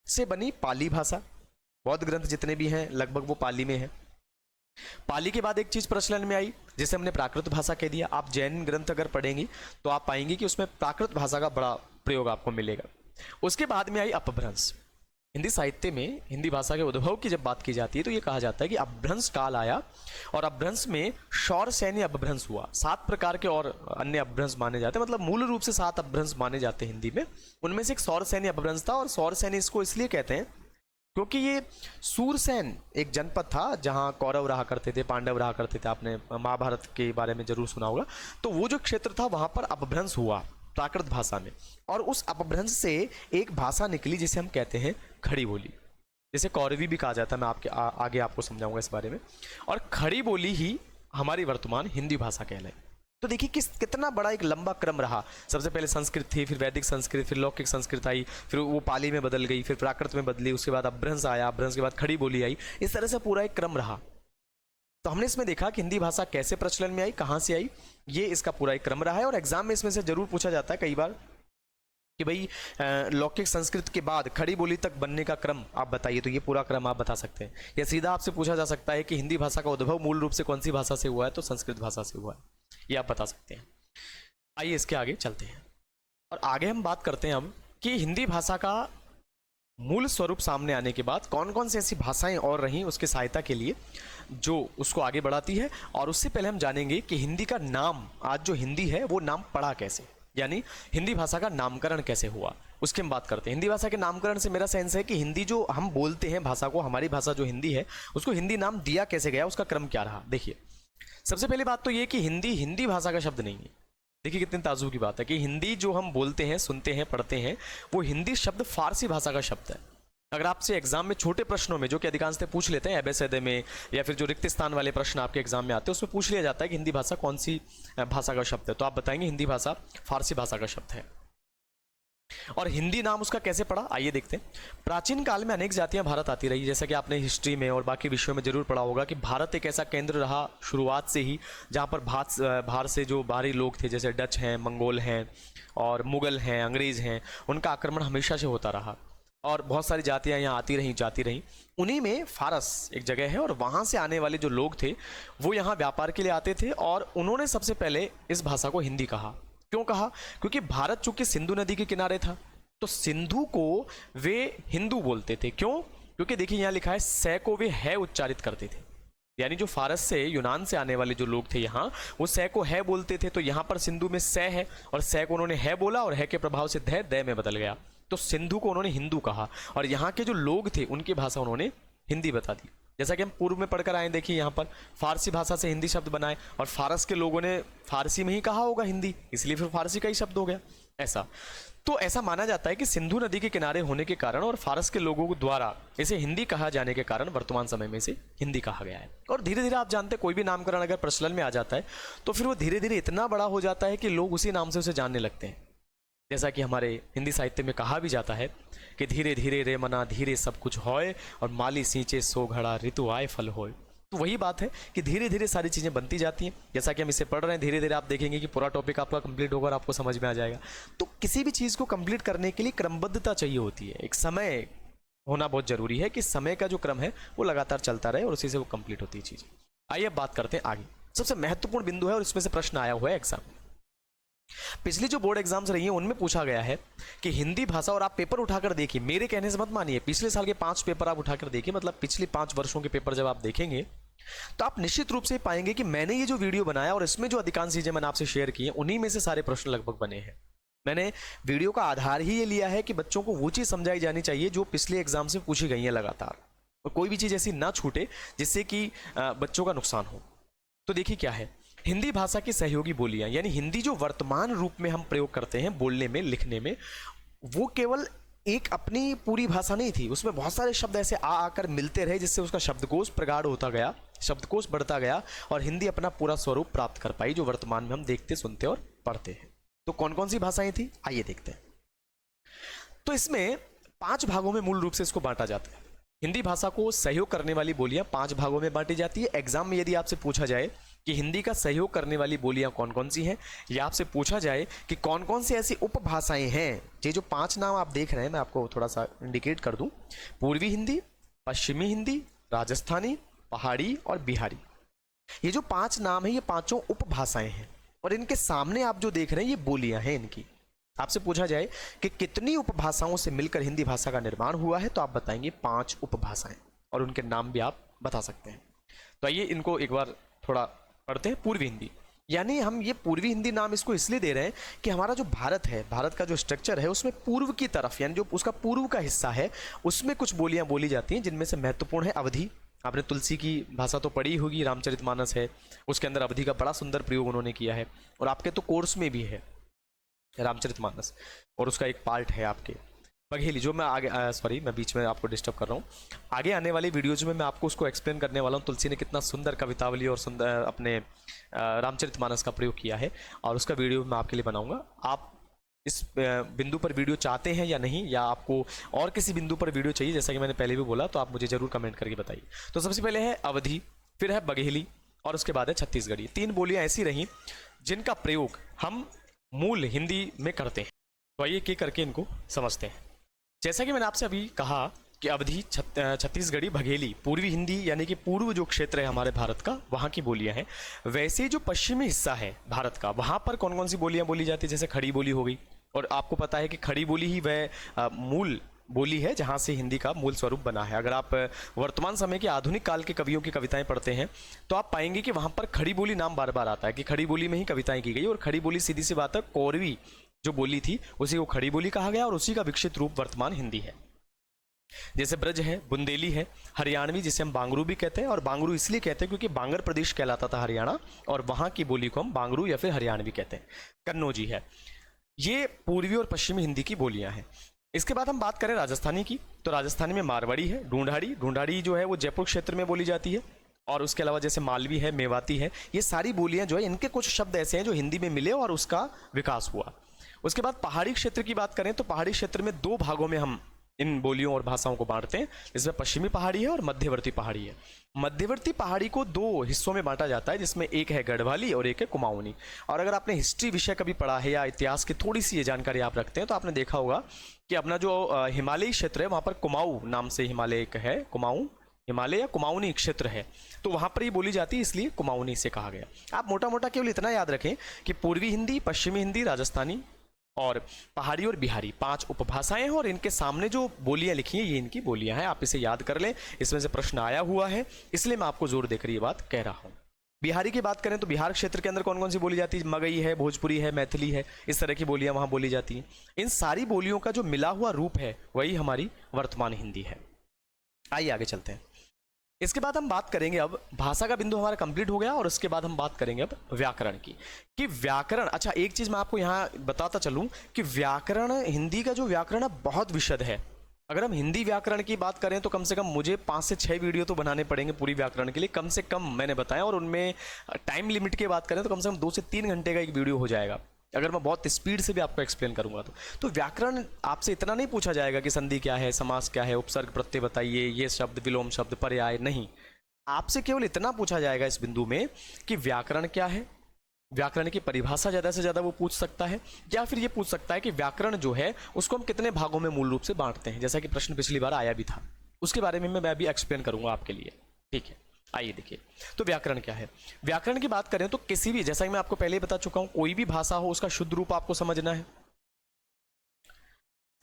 से बनी पाली भाषा, बौद्ध ग्रंथ जितने भी हैं लगभग वो पाली में है। पाली के बाद एक चीज प्रचलन में आई जिसे हमने प्राकृत भाषा कह दिया। आप जैन ग्रंथ अगर पढ़ेंगी तो आप पाएंगे कि उसमें प्राकृत भाषा का बड़ा प्रयोग आपको मिलेगा। उसके बाद में आई अपभ्रंश। हिंदी साहित्य में हिंदी भाषा के उद्भव की जब बात की जाती है तो ये कहा जाता है कि अपभ्रंश काल आया, और अपभ्रंश में शौर सैन्य अपभ्रंश हुआ। 7 प्रकार के और अन्य अपभ्रंश माने जाते हैं, मतलब मूल रूप से 7 अपभ्रंश माने जाते हैं हिंदी में। उनमें से एक शौर सैन्य अपभ्रंश था, और शौर सैन्य इसको इसलिए कहते हैं क्योंकि ये सूरसेन एक जनपद था जहां कौरव रहा करते थे, पांडव रहा करते थे। आपने महाभारत के बारे में जरूर सुना होगा। तो वो जो क्षेत्र था वहां पर अपभ्रंश हुआ प्राकृत भाषा में, और उस अपभ्रंश से एक भाषा निकली जिसे हम कहते हैं खड़ी बोली, जिसे कौरवी भी कहा जाता है। मैं आपके आगे आपको समझाऊंगा इस बारे में। और खड़ी बोली ही हमारी वर्तमान हिंदी भाषा कहलाई। तो देखिए कितना बड़ा एक लंबा क्रम रहा। सबसे पहले संस्कृत थी, फिर वैदिक संस्कृत, फिर लौकिक संस्कृत आई, फिर वो पाली में बदल गई, फिर प्राकृत में बदली, उसके बाद अपभ्रंश आया, अपभ्रंश के बाद खड़ी बोली आई। इस तरह से पूरा एक क्रम रहा। तो हमने इसमें देखा कि हिंदी भाषा कैसे प्रचलन में आई, कहां से आई, ये इसका पूरा एक क्रम रहा है। और एग्जाम में इसमें से जरूर पूछा जाता है कई बार कि भाई लौकिक संस्कृत के बाद खड़ी बोली तक बनने का क्रम आप बताइए। तो ये पूरा क्रम आप बता सकते हैं, या सीधा आपसे पूछा जा सकता है कि हिंदी भाषा का उद्भव मूल रूप से कौन सी भाषा से हुआ है, तो संस्कृत भाषा से हुआ है, ये आप बता सकते हैं। आइए इसके आगे चलते हैं और आगे हम बात करते हैं हम कि हिंदी भाषा का मूल स्वरूप सामने आने के बाद कौन कौन सी ऐसी भाषाएं और रहीं उसके सहायता के लिए जो उसको आगे बढ़ाती है। और उससे पहले हम जानेंगे कि हिंदी का नाम, आज जो हिंदी है वो नाम पड़ा कैसे, यानी हिंदी भाषा का नामकरण कैसे हुआ, उसकी हम बात करते हैं। हिंदी भाषा के नामकरण से मेरा सेंस है कि हिंदी जो हम बोलते हैं भाषा को, हमारी भाषा जो हिंदी है, उसको हिंदी नाम दिया कैसे गया, उसका क्रम क्या रहा। देखिए सबसे पहली बात तो ये कि हिंदी हिंदी भाषा का शब्द नहीं है। देखिए कितनी ताज्जुब की बात है कि हिंदी जो हम बोलते हैं, सुनते हैं, पढ़ते हैं, वो हिंदी शब्द फारसी भाषा का शब्द है। अगर आपसे एग्जाम में छोटे प्रश्नों में, जो कि अधिकांशतः पूछ लेते हैं एबेसेदे में, या फिर जो रिक्त स्थान वाले प्रश्न आपके एग्जाम में आते हैं, उसमें पूछ लिया जाता है कि हिंदी भाषा कौन सी भाषा का शब्द है, तो आप बताएंगे हिंदी भाषा फारसी भाषा का शब्द है। और हिंदी नाम उसका कैसे पड़ा, आइए देखते हैं। प्राचीन काल में अनेक जातियां भारत आती रही, जैसा कि आपने हिस्ट्री में और बाकी विषयों में जरूर पढ़ा होगा कि भारत एक ऐसा केंद्र रहा शुरुआत से ही जहां पर बाहर से जो बाहरी लोग थे, जैसे डच हैं, मंगोल हैं और मुगल हैं, अंग्रेज हैं, उनका आक्रमण हमेशा से होता रहा और बहुत सारी जातियां यहाँ आती रहीं, जाती रहीं। उन्हीं में फारस एक जगह है और वहाँ से आने वाले जो लोग थे वो यहाँ व्यापार के लिए आते थे और उन्होंने सबसे पहले इस भाषा को हिंदी कहा। क्यों कहा? क्योंकि भारत चूंकि सिंधु नदी के किनारे था तो सिंधु को वे हिंदू बोलते थे। क्यों? क्योंकि देखिए यहाँ लिखा है सै को वे है उच्चारित करते थे, यानी जो फारस से, यूनान से आने वाले जो लोग थे यहाँ, वो सै को है बोलते थे। तो यहाँ पर सिंधु में सै है और सै को उन्होंने है बोला और है के प्रभाव से ध दय में बदल गया, तो सिंधु को उन्होंने हिंदू कहा और यहाँ के जो लोग थे उनकी भाषा उन्होंने हिंदी बता दी। जैसा कि हम पूर्व में पढ़कर आए, देखिए यहाँ पर फारसी भाषा से हिंदी शब्द बनाए और फारस के लोगों ने फारसी में ही कहा होगा हिंदी, इसलिए फिर फारसी का ही शब्द हो गया। ऐसा माना जाता है कि सिंधु नदी के किनारे होने के कारण और फारस के लोगों द्वारा इसे हिंदी कहा जाने के कारण वर्तमान समय में इसे हिंदी कहा गया है। और धीरे धीरे आप जानते हैं कोई भी नामकरण अगर प्रचलन में आ जाता है तो फिर वो धीरे धीरे इतना बड़ा हो जाता है कि लोग उसी नाम से उसे जानने लगते हैं। जैसा कि हमारे हिंदी साहित्य में कहा भी जाता है कि धीरे धीरे रे मना धीरे सब कुछ होए और माली सींचे सो घड़ा ऋतु आए फल होए। तो वही बात है कि धीरे धीरे सारी चीज़ें बनती जाती हैं। जैसा कि हम इसे पढ़ रहे हैं, धीरे धीरे आप देखेंगे कि पूरा टॉपिक आपका कंप्लीट होगा और आपको समझ में आ जाएगा। तो किसी भी चीज़ को कंप्लीट करने के लिए क्रमबद्धता चाहिए होती है, एक समय होना बहुत जरूरी है कि समय का जो क्रम है वो लगातार चलता रहे और उसी से वो कंप्लीट होती है चीज़। आइए अब बात करते हैं आगे। सबसे महत्वपूर्ण बिंदु है और इसमें से प्रश्न आया हुआ है एग्जाम में। पिछली जो बोर्ड एग्जाम्स रही हैं उनमें पूछा गया है कि हिंदी भाषा, और आप पेपर उठाकर देखिए, मेरे कहने से मत मानिए, पिछले साल के 5 पेपर आप उठाकर देखिए, मतलब पिछले 5 वर्षों के पेपर जब आप देखेंगे तो आप निश्चित रूप से पाएंगे कि मैंने ये जो वीडियो बनाया और इसमें जो अधिकांश चीजें मैंने आपसे शेयर की हैं उन्हीं में से सारे प्रश्न लगभग बने हैं। मैंने वीडियो का आधार ही ये लिया है कि बच्चों को वो चीज समझाई जानी चाहिए जो पिछले एग्जाम से पूछी गई है लगातार, और कोई भी चीज ऐसी ना छूटे जिससे कि बच्चों का नुकसान हो। तो देखिए क्या है, हिंदी भाषा की सहयोगी बोलियां, यानी हिंदी जो वर्तमान रूप में हम प्रयोग करते हैं बोलने में, लिखने में, वो केवल एक अपनी पूरी भाषा नहीं थी, उसमें बहुत सारे शब्द ऐसे आकर मिलते रहे जिससे उसका शब्दकोश प्रगाढ़ होता गया, शब्दकोश बढ़ता गया और हिंदी अपना पूरा स्वरूप प्राप्त कर पाई जो वर्तमान में हम देखते, सुनते और पढ़ते हैं। तो कौन कौन सी भाषाएं थी, आइए देखते हैं। तो इसमें 5 भागों में मूल रूप से इसको बांटा जाता है। हिंदी भाषा को सहयोग करने वाली बोलियां 5 भागों में बांटी जाती है। एग्जाम में यदि आपसे पूछा जाए कि हिंदी का सहयोग करने वाली बोलियां कौन कौन सी हैं, या आपसे पूछा जाए कि कौन कौन सी ऐसी उपभाषाएं हैं, ये जो 5 नाम आप देख रहे हैं मैं आपको थोड़ा सा इंडिकेट कर दूं, पूर्वी हिंदी, पश्चिमी हिंदी, राजस्थानी, पहाड़ी और बिहारी, ये जो 5 नाम है ये 5 उपभाषाएं हैं और इनके सामने आप जो देख रहे हैं ये बोलियां हैं इनकी। आपसे पूछा जाए कि कितनी उपभाषाओं से मिलकर हिंदी भाषा का निर्माण हुआ है तो आप बताएंगे 5 उपभाषाएं और उनके नाम भी आप बता सकते हैं। तो आइए इनको एक बार थोड़ा पढ़ते हैं। पूर्वी हिंदी, यानी हम ये पूर्वी हिंदी नाम इसको इसलिए दे रहे हैं कि हमारा जो भारत है, भारत का जो स्ट्रक्चर है उसमें पूर्व की तरफ, यानी जो उसका पूर्व का हिस्सा है उसमें कुछ बोलियां बोली जाती हैं जिनमें से महत्वपूर्ण है अवधी। आपने तुलसी की भाषा तो पढ़ी होगी, रामचरितमानस है, उसके अंदर अवधी का बड़ा सुंदर प्रयोग उन्होंने किया है और आपके तो कोर्स में भी है रामचरितमानस, और उसका एक पार्ट है आपके बघेली, जो मैं आगे सॉरी मैं बीच में आपको डिस्टर्ब कर रहा हूँ, आगे आने वाली वीडियोज में मैं आपको उसको एक्सप्लेन करने वाला हूँ। तुलसी ने कितना सुंदर कवितावली और सुंदर अपने रामचरितमानस का प्रयोग किया है और उसका वीडियो मैं आपके लिए बनाऊंगा। आप इस बिंदु पर वीडियो चाहते हैं या नहीं, या आपको और किसी बिंदु पर वीडियो चाहिए जैसा कि मैंने पहले भी बोला, तो आप मुझे जरूर कमेंट करके बताइए। तो सबसे पहले है अवधी, फिर है बघेली और उसके बाद है छत्तीसगढ़ी। 3 बोलियां ऐसी रहीं जिनका प्रयोग हम मूल हिंदी में करते हैं। तो आइए एक करके इनको समझते हैं। जैसा कि मैंने आपसे अभी कहा कि अवधी, छत्तीसगढ़ी, बघेली पूर्वी हिंदी यानी कि पूर्व जो क्षेत्र है हमारे भारत का वहाँ की बोलियां हैं। वैसे जो पश्चिमी हिस्सा है भारत का वहाँ पर कौन कौन सी बोलियां बोली जाती है, जैसे खड़ी बोली हो गई, और आपको पता है कि खड़ी बोली ही वह मूल बोली है जहाँ से हिंदी का मूल स्वरूप बना है। अगर आप वर्तमान समय के आधुनिक काल के कवियों की कविताएं पढ़ते हैं तो आप पाएंगे कि वहाँ पर खड़ी बोली नाम बार बार आता है कि खड़ी बोली में ही कविताएं की गई, और खड़ी बोली सीधी सी बात है कौरवी जो बोली थी उसी को खड़ी बोली कहा गया और उसी का विकसित रूप वर्तमान हिंदी है। जैसे ब्रज है, बुंदेली है, हरियाणवी जिसे हम बांगरू भी कहते हैं, और बांगरू इसलिए कहते हैं क्योंकि बांगर प्रदेश कहलाता था हरियाणा, और वहाँ की बोली को हम बांगरू या फिर हरियाणवी कहते हैं। कन्नौजी है। ये पूर्वी और पश्चिमी हिंदी की बोलियां हैं। इसके बाद हम बात करें राजस्थानी की, तो राजस्थानी में मारवाड़ी है, ढूंढाड़ी, ढूंढाड़ी जो है वो जयपुर क्षेत्र में बोली जाती है, और उसके अलावा जैसे मालवी है, मेवाती है, ये सारी बोलियां जो है इनके कुछ शब्द ऐसे हैं जो हिंदी में मिले और उसका विकास हुआ। उसके बाद पहाड़ी क्षेत्र की बात करें तो पहाड़ी क्षेत्र में 2 भागों में हम इन बोलियों और भाषाओं को बांटते हैं, जिसमें पश्चिमी पहाड़ी है और मध्यवर्ती पहाड़ी है। मध्यवर्ती पहाड़ी को 2 हिस्सों में बांटा जाता है, जिसमें एक है गढ़वाली और एक है कुमाऊनी। और अगर आपने हिस्ट्री विषय कभी पढ़ा है या इतिहास की थोड़ी सी ये जानकारी आप रखते हैं तो आपने देखा होगा कि अपना जो हिमालयी क्षेत्र है वहाँ पर कुमाऊँ नाम से हिमालय एक है, कुमाऊँ हिमालय या कुमाऊनी क्षेत्र है, तो वहाँ पर ये बोली जाती है इसलिए कुमाऊनी से कहा गया। आप मोटा मोटा केवल इतना याद रखें कि पूर्वी हिंदी, पश्चिमी हिंदी, राजस्थानी और पहाड़ी और बिहारी 5 उपभाषाएं हैं और इनके सामने जो बोलियां लिखी हैं ये इनकी बोलियां हैं। आप इसे याद कर लें, इसमें से प्रश्न आया हुआ है इसलिए मैं आपको जोर देकर ये बात कह रहा हूं। बिहारी की बात करें तो बिहार क्षेत्र के अंदर कौन कौन सी बोली जाती है, मगही है, भोजपुरी है, मैथिली है, इस तरह की बोलियां वहां बोली जाती हैं। इन सारी बोलियों का जो मिला हुआ रूप है वही हमारी वर्तमान हिंदी है। आइए आगे चलते हैं। इसके बाद हम बात करेंगे, अब भाषा का बिंदु हमारा कंप्लीट हो गया और उसके बाद हम बात करेंगे अब व्याकरण की, कि व्याकरण, अच्छा एक चीज मैं आपको यहाँ बताता चलूं कि व्याकरण, हिंदी का जो व्याकरण है बहुत विशद है। अगर हम हिंदी व्याकरण की बात करें तो कम से कम मुझे 5 से 6 वीडियो तो बनाने पड़ेंगे पूरी व्याकरण के लिए, कम से कम मैंने बताया, और उनमें टाइम लिमिट की बात करें तो कम से कम 2 से 3 घंटे का एक वीडियो हो जाएगा अगर मैं बहुत स्पीड से भी आपको एक्सप्लेन करूंगा तो व्याकरण आपसे इतना नहीं पूछा जाएगा कि संधि क्या है, समास क्या है, उपसर्ग प्रत्यय बताइए, ये शब्द, विलोम शब्द, पर्याय, नहीं। आपसे केवल इतना पूछा जाएगा इस बिंदु में कि व्याकरण क्या है, व्याकरण की परिभाषा ज़्यादा से ज़्यादा वो पूछ सकता है, या फिर ये पूछ सकता है कि व्याकरण जो है उसको हम कितने भागों में मूल रूप से बांटते हैं, जैसा कि प्रश्न पिछली बार आया भी था, उसके बारे में मैं अभी एक्सप्लेन करूंगा आपके लिए, ठीक है। आइए देखिए, तो व्याकरण क्या है। व्याकरण की बात करें तो किसी भी, जैसा कि मैं आपको पहले ही बता चुका हूं, कोई भी भाषा हो उसका शुद्ध रूप आपको समझना है।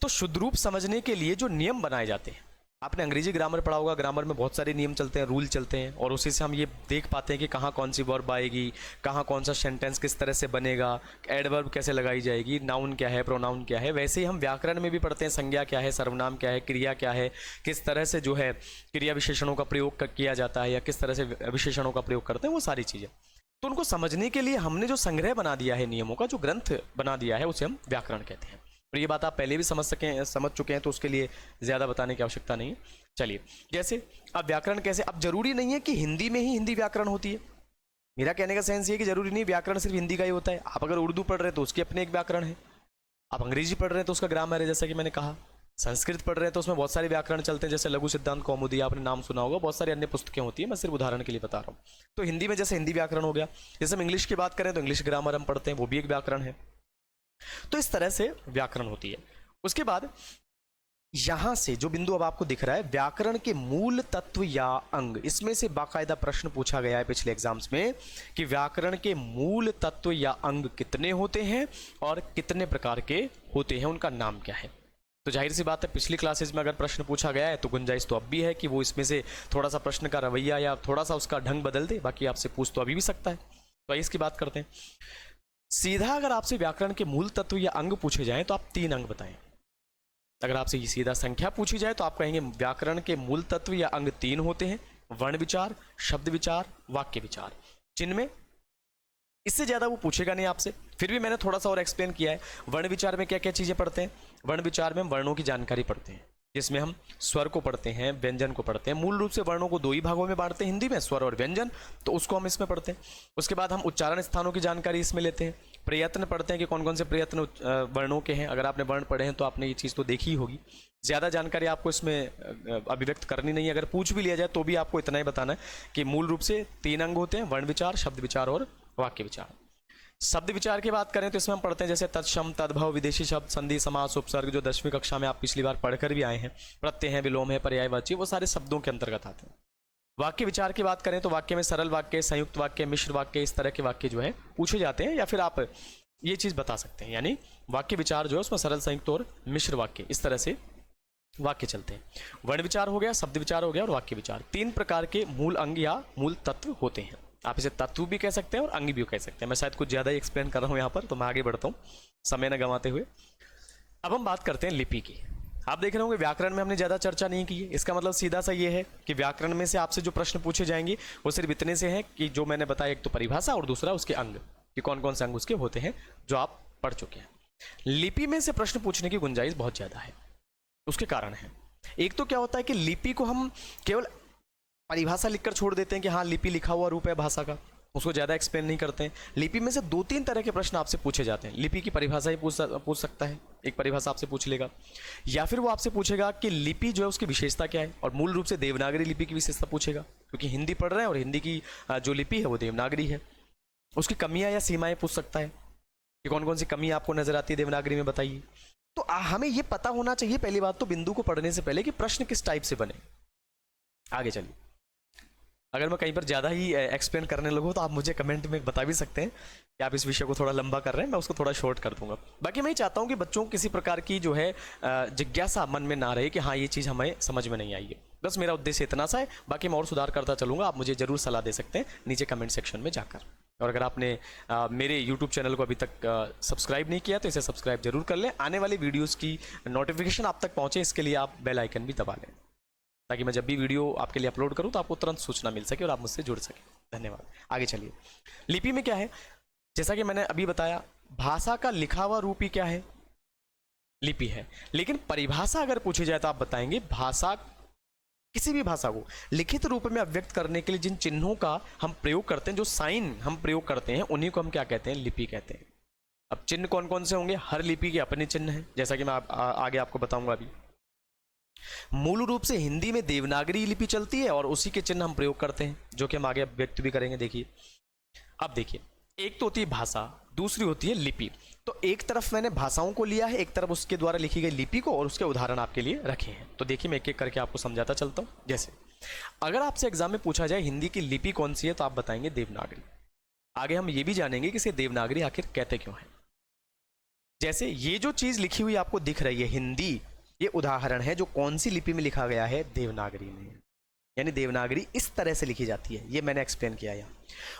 तो शुद्ध रूप समझने के लिए जो नियम बनाए जाते हैं, आपने अंग्रेजी ग्रामर पढ़ा होगा, ग्रामर में बहुत सारे नियम चलते हैं, रूल चलते हैं, और उसी से हम ये देख पाते हैं कि कहाँ कौन सी वर्ब आएगी, कहाँ कौन सा सेंटेंस किस तरह से बनेगा, एडवर्ब कैसे लगाई जाएगी, नाउन क्या है, प्रोनाउन क्या है। वैसे ही हम व्याकरण में भी पढ़ते हैं, संज्ञा क्या है, सर्वनाम क्या है, क्रिया क्या है, किस तरह से जो है क्रिया विशेषणों का प्रयोग किया जाता है या किस तरह से विशेषणों का प्रयोग करते हैं, वो सारी चीज़ें। तो उनको समझने के लिए हमने जो संग्रह बना दिया है नियमों का, जो ग्रंथ बना दिया है, उसे हम व्याकरण कहते हैं। और ये बात आप पहले भी समझ चुके हैं, तो उसके लिए ज़्यादा बताने की आवश्यकता नहीं है। चलिए, जैसे अब व्याकरण कैसे, अब जरूरी नहीं है कि हिंदी में ही हिंदी व्याकरण होती है। मेरा कहने का सेंस ये है कि जरूरी नहीं व्याकरण सिर्फ हिंदी का ही होता है। आप अगर उर्दू पढ़ रहे हैं तो उसके अपने एक व्याकरण है, आप अंग्रेजी पढ़ रहे हैं तो उसका ग्रामर है, जैसा कि मैंने कहा। संस्कृत पढ़ रहे हैं तो उसमें बहुत सारे व्याकरण चलते हैं, जैसे लघु सिद्धांत कौमुदी, आपने नाम सुना होगा, बहुत सारी अन्य पुस्तकें होती हैं, मैं सिर्फ उदाहरण के लिए बता रहा हूँ। तो हिंदी में जैसे हिंदी व्याकरण हो गया, जैसे हम इंग्लिश की बात करें तो इंग्लिश ग्रामर हम पढ़ते हैं, वो भी एक व्याकरण है। तो इस तरह से व्याकरण होती है। उसके बाद यहां से जो बिंदु अब आपको दिख रहा है, व्याकरण के मूल तत्व या अंग, इसमें से बाकायदा प्रश्न पूछा गया है पिछले एग्जाम्स में कि व्याकरण के मूल तत्व या अंग कितने होते हैं और कितने प्रकार के होते हैं, उनका नाम क्या है। तो जाहिर सी बात है, पिछली क्लासेस में अगर प्रश्न पूछा गया है तो गुंजाइश तो अब भी है कि वो इसमें से थोड़ा सा प्रश्न का रवैया या थोड़ा सा उसका ढंग बदल दे। बाकी आपसे पूछ तो अभी भी सकता है। तो इसकी बात करते हैं। सीधा अगर आपसे व्याकरण के मूल तत्व या अंग पूछे जाएं तो आप 3 अंग बताएं। अगर आपसे ये सीधा संख्या पूछी जाए तो आप कहेंगे व्याकरण के मूल तत्व या अंग 3 होते हैं, वर्ण विचार, शब्द विचार, वाक्य विचार। जिनमें इससे ज्यादा वो पूछेगा नहीं आपसे, फिर भी मैंने थोड़ा सा और एक्सप्लेन किया है। वर्ण विचार में क्या क्या चीजें पढ़ते हैं, वर्ण विचार में हम वर्णों की जानकारी पढ़ते हैं, जिसमें हम स्वर को पढ़ते हैं, व्यंजन को पढ़ते हैं। मूल रूप से वर्णों को 2 ही भागों में बांटते हैं हिंदी में, स्वर और व्यंजन, तो उसको हम इसमें पढ़ते हैं। उसके बाद हम उच्चारण स्थानों की जानकारी इसमें लेते हैं। प्रयत्न पढ़ते हैं कि कौन कौन से प्रयत्न वर्णों के हैं। अगर आपने वर्ण पढ़े हैं तो आपने ये चीज़ तो देखी ही होगी। ज़्यादा जानकारी आपको इसमें अभिव्यक्त करनी नहीं है। अगर पूछ भी लिया जाए तो भी आपको इतना ही बताना है कि मूल रूप से 3 अंग होते हैं, वर्ण विचार, शब्द विचार और वाक्य विचार। शब्द विचार की बात करें तो इसमें हम पढ़ते हैं जैसे तत्सम, तद्भव, विदेशी शब्द, संधि, समास, उपसर्ग, जो 10वीं कक्षा में आप पिछली बार पढ़कर भी आए हैं। प्रत्यय है, विलोम है, पर्यायवाची, वो सारे शब्दों के अंतर्गत आते हैं। वाक्य विचार की बात करें तो वाक्य में सरल वाक्य, संयुक्त वाक्य, मिश्र वाक्य, इस तरह के वाक्य जो है पूछे जाते हैं। या फिर आप ये चीज़ बता सकते हैं, यानी वाक्य विचार जो है उसमें सरल, संयुक्त और मिश्र वाक्य, इस तरह से वाक्य चलते हैं। वर्ण विचार हो गया, शब्द विचार हो गया और वाक्य विचार। 3 प्रकार के मूल अंग या मूल तत्व होते हैं। आप इसे तत्व भी कह सकते हैं और अंग भी कह सकते हैं। मैं शायद कुछ ज़्यादा ही एक्सप्लेन कर रहा हूँ यहाँ पर, तो मैं आगे बढ़ता हूँ समय न गंवाते हुए। अब हम बात करते हैं लिपि की। आप देख रहे होंगे व्याकरण में हमने ज़्यादा चर्चा नहीं की है। इसका मतलब सीधा सा ये है कि व्याकरण में से आपसे जो प्रश्न पूछे जाएंगे वो सिर्फ इतने से हैं कि जो मैंने बताया, एक तो परिभाषा और दूसरा उसके अंग, कि कौन कौन से अंग उसके होते हैं, जो आप पढ़ चुके हैं। लिपि में से प्रश्न पूछने की गुंजाइश बहुत ज़्यादा है। उसके कारण है, एक तो क्या होता है कि लिपि को हम केवल परिभाषा लिखकर छोड़ देते हैं कि हाँ लिपि लिखा हुआ रूप है भाषा का, उसको ज़्यादा एक्सप्लेन नहीं करते हैं। लिपि में से 2-3 तरह के प्रश्न आपसे पूछे जाते हैं। लिपि की परिभाषा ही पूछ सकता है, एक परिभाषा आपसे पूछ लेगा, या फिर वो आपसे पूछेगा कि लिपि जो है उसकी विशेषता क्या है। और मूल रूप से देवनागरी लिपि की विशेषता पूछेगा, क्योंकि हिंदी पढ़ रहे हैं और हिंदी की जो लिपि है वो देवनागरी है। उसकी कमियाँ या सीमाएँ पूछ सकता है कि कौन कौन सी कमी आपको नजर आती है देवनागरी में, बताइए। तो हमें ये पता होना चाहिए पहली बात तो बिंदु को पढ़ने से पहले कि प्रश्न किस टाइप से बने। आगे चलिए, अगर मैं कहीं पर ज़्यादा ही एक्सप्लेन करने लगूँ तो आप मुझे कमेंट में बता भी सकते हैं कि आप इस विषय को थोड़ा लंबा कर रहे हैं, मैं उसको थोड़ा शॉर्ट कर दूंगा। बाकी मैं ये चाहता हूँ कि बच्चों को किसी प्रकार की जो है जिज्ञासा मन में ना रहे कि हाँ ये चीज़ हमें समझ में नहीं आई है। बस मेरा उद्देश्य इतना सा है, बाकी मैं और सुधार करता चलूँगा। आप मुझे ज़रूर सलाह दे सकते हैं नीचे कमेंट सेक्शन में जाकर। और अगर आपने मेरे यूट्यूब चैनल को अभी तक सब्सक्राइब नहीं किया तो इसे सब्सक्राइब जरूर कर लें। आने वाली वीडियोज़ की नोटिफिकेशन आप तक पहुँचे, इसके लिए आप बेल आइकन भी दबा लें, ताकि मैं जब भी वीडियो आपके लिए अपलोड करूं तो आपको तुरंत सूचना मिल सके और आप मुझसे जुड़ सके। धन्यवाद। आगे चलिए, लिपि में क्या है, जैसा कि मैंने अभी बताया, भाषा का लिखा हुआ रूप ही क्या है, लिपि है। लेकिन परिभाषा अगर पूछी जाए तो आप बताएंगे भाषा, किसी भी भाषा को लिखित रूप में अभिव्यक्त करने के लिए जिन चिन्हों का हम प्रयोग करते हैं, जो साइन हम प्रयोग करते हैं, उन्हीं को हम क्या कहते हैं, लिपि कहते हैं। अब चिन्ह कौन कौन से होंगे, हर लिपि के अपने चिन्ह हैं, जैसा कि मैं आगे आपको बताऊंगा। अभी मूल रूप से हिंदी में देवनागरी लिपि चलती है और उसी के चिन्ह हम प्रयोग करते हैं, जो कि हम आगे व्यक्त भी करेंगे। देखिए, अब देखिए एक तो होती है भाषा, दूसरी होती है लिपि। तो एक तरफ मैंने भाषाओं को लिया है, एक तरफ उसके द्वारा लिखी गई लिपि को, और उसके उदाहरण आपके लिए रखे हैं। तो देखिए मैं एक एक करके आपको समझाता चलता हूँ। जैसे अगर आपसे एग्जाम में पूछा जाए हिंदी की लिपि कौन सी है, तो आप बताएंगे देवनागरी। आगे हम ये भी जानेंगे कि इसे देवनागरी आखिर कहते क्यों है। जैसे ये जो चीज लिखी हुई आपको दिख रही है हिंदी, ये उदाहरण है जो कौन सी लिपि में लिखा गया है, देवनागरी में। यानी देवनागरी इस तरह से लिखी जाती है, ये मैंने एक्सप्लेन किया यहाँ।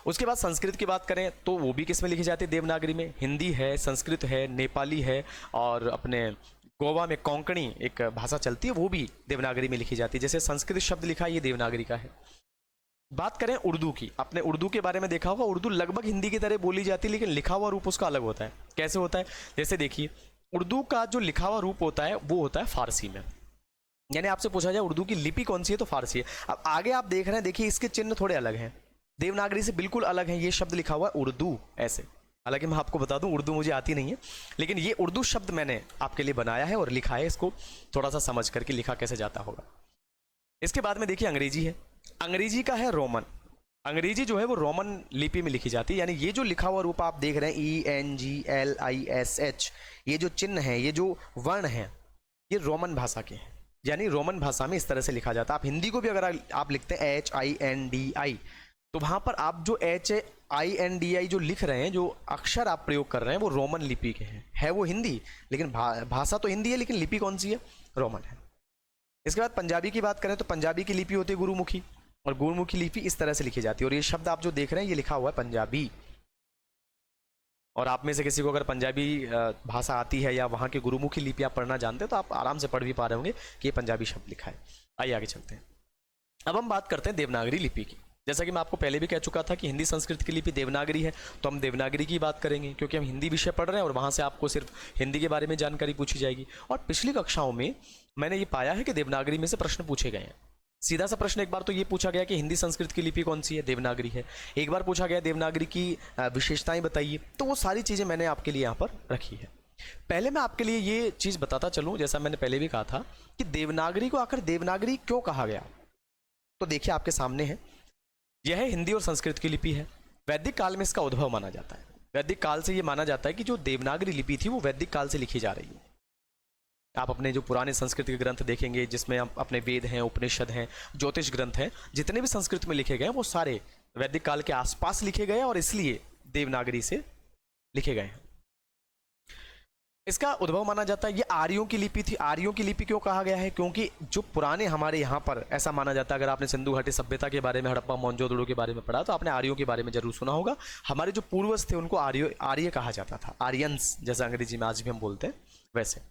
उसके बाद संस्कृत की बात करें तो वो भी किस में लिखी जाती है, देवनागरी में। हिंदी है, संस्कृत है, नेपाली है, और अपने गोवा में कोंकणी एक भाषा चलती है, वो भी देवनागरी में लिखी जाती है। जैसे संस्कृत शब्द लिखा है, ये देवनागरी का है। बात करें उर्दू की, आपने उर्दू के बारे में देखा होगा, उर्दू लगभग हिंदी की तरह बोली जाती है, लेकिन लिखा हुआ रूप उसका अलग होता है। कैसे होता है, जैसे देखिए उर्दू का जो लिखा हुआ रूप होता है वो होता है फारसी में। यानी आपसे पूछा जाए उर्दू की लिपि कौन सी है, तो फारसी है। अब आगे आप देख रहे हैं, देखिए इसके चिन्ह थोड़े अलग हैं, देवनागरी से बिल्कुल अलग है। ये शब्द लिखा हुआ है उर्दू ऐसे। हालांकि मैं आपको बता दूं उर्दू मुझे आती नहीं है, लेकिन ये उर्दू शब्द मैंने आपके लिए बनाया है और लिखा है, इसको थोड़ा सा समझ करके लिखा कैसे जाता होगा। इसके बाद में देखिए अंग्रेजी है, अंग्रेजी का है रोमन। अंग्रेजी जो है वो रोमन लिपि में लिखी जाती है। यानी ये जो लिखा हुआ रूप आप देख रहे हैं ENGLISH, ये जो चिन्ह है, ये जो वर्ण है, ये रोमन भाषा के हैं। यानी रोमन भाषा में इस तरह से लिखा जाता है। आप हिंदी को भी अगर आप लिखते हैं HINDI, तो वहां पर आप जो HINDI जो लिख रहे हैं, जो अक्षर आप प्रयोग कर रहे हैं, वो रोमन लिपि के हैं। है वो हिंदी, लेकिन भाषा तो हिंदी है, लेकिन लिपि कौन सी है, रोमन है। इसके बाद पंजाबी की बात करें तो पंजाबी की लिपि होती है गुरुमुखी, और गुरुमुखी लिपि इस तरह से लिखी जाती है। और ये शब्द आप जो देख रहे हैं, ये लिखा हुआ है पंजाबी। और आप में से किसी को अगर पंजाबी भाषा आती है या वहाँ की गुरुमुखी लिपि आप पढ़ना जानते हैं, तो आप आराम से पढ़ भी पा रहे होंगे कि ये पंजाबी शब्द लिखा है। आइए आगे चलते हैं। अब हम बात करते हैं देवनागरी लिपि की। जैसा कि मैं आपको पहले भी कह चुका था कि हिंदी संस्कृत की लिपि देवनागरी है, तो हम देवनागरी की बात करेंगे, क्योंकि हम हिंदी विषय पढ़ रहे हैं और वहाँ से आपको सिर्फ हिंदी के बारे में जानकारी पूछी जाएगी। और पिछली कक्षाओं में मैंने ये पाया है कि देवनागरी में से प्रश्न पूछे गए हैं। सीधा सा प्रश्न एक बार तो ये पूछा गया कि हिंदी संस्कृत की लिपि कौन सी है, देवनागरी है। एक बार पूछा गया देवनागरी की विशेषताएं बताइए। तो वो सारी चीज़ें मैंने आपके लिए यहाँ पर रखी है। पहले मैं आपके लिए ये चीज़ बताता चलूँ, जैसा मैंने पहले भी कहा था कि देवनागरी को आखिर देवनागरी क्यों कहा गया। तो देखिए आपके सामने है, यह हिंदी और संस्कृत की लिपि है। वैदिक काल में इसका उद्भव माना जाता है। वैदिक काल से ये माना जाता है कि जो देवनागरी लिपि थी वो वैदिक काल से लिखी जा रही है। आप अपने जो पुराने संस्कृत के ग्रंथ देखेंगे, जिसमें आप अपने वेद हैं, उपनिषद हैं, ज्योतिष ग्रंथ हैं, जितने भी संस्कृत में लिखे गए हैं वो सारे वैदिक काल के आसपास लिखे गए हैं, और इसलिए देवनागरी से लिखे गए हैं। इसका उद्भव माना जाता है, ये आर्यों की लिपि थी। आर्यों की लिपि क्यों कहा गया है, क्योंकि जो पुराने हमारे यहाँ पर ऐसा माना जाता है, अगर आपने सिंधु घाटी सभ्यता के बारे में, हड़प्पा मोहनजोदड़ो के बारे में पढ़ा, तो आपने आर्यों के बारे में जरूर सुना होगा। हमारे जो पूर्वज थे उनको आर्य कहा जाता था, आर्यंस जैसा अंग्रेजी में आज भी हम बोलते हैं वैसे।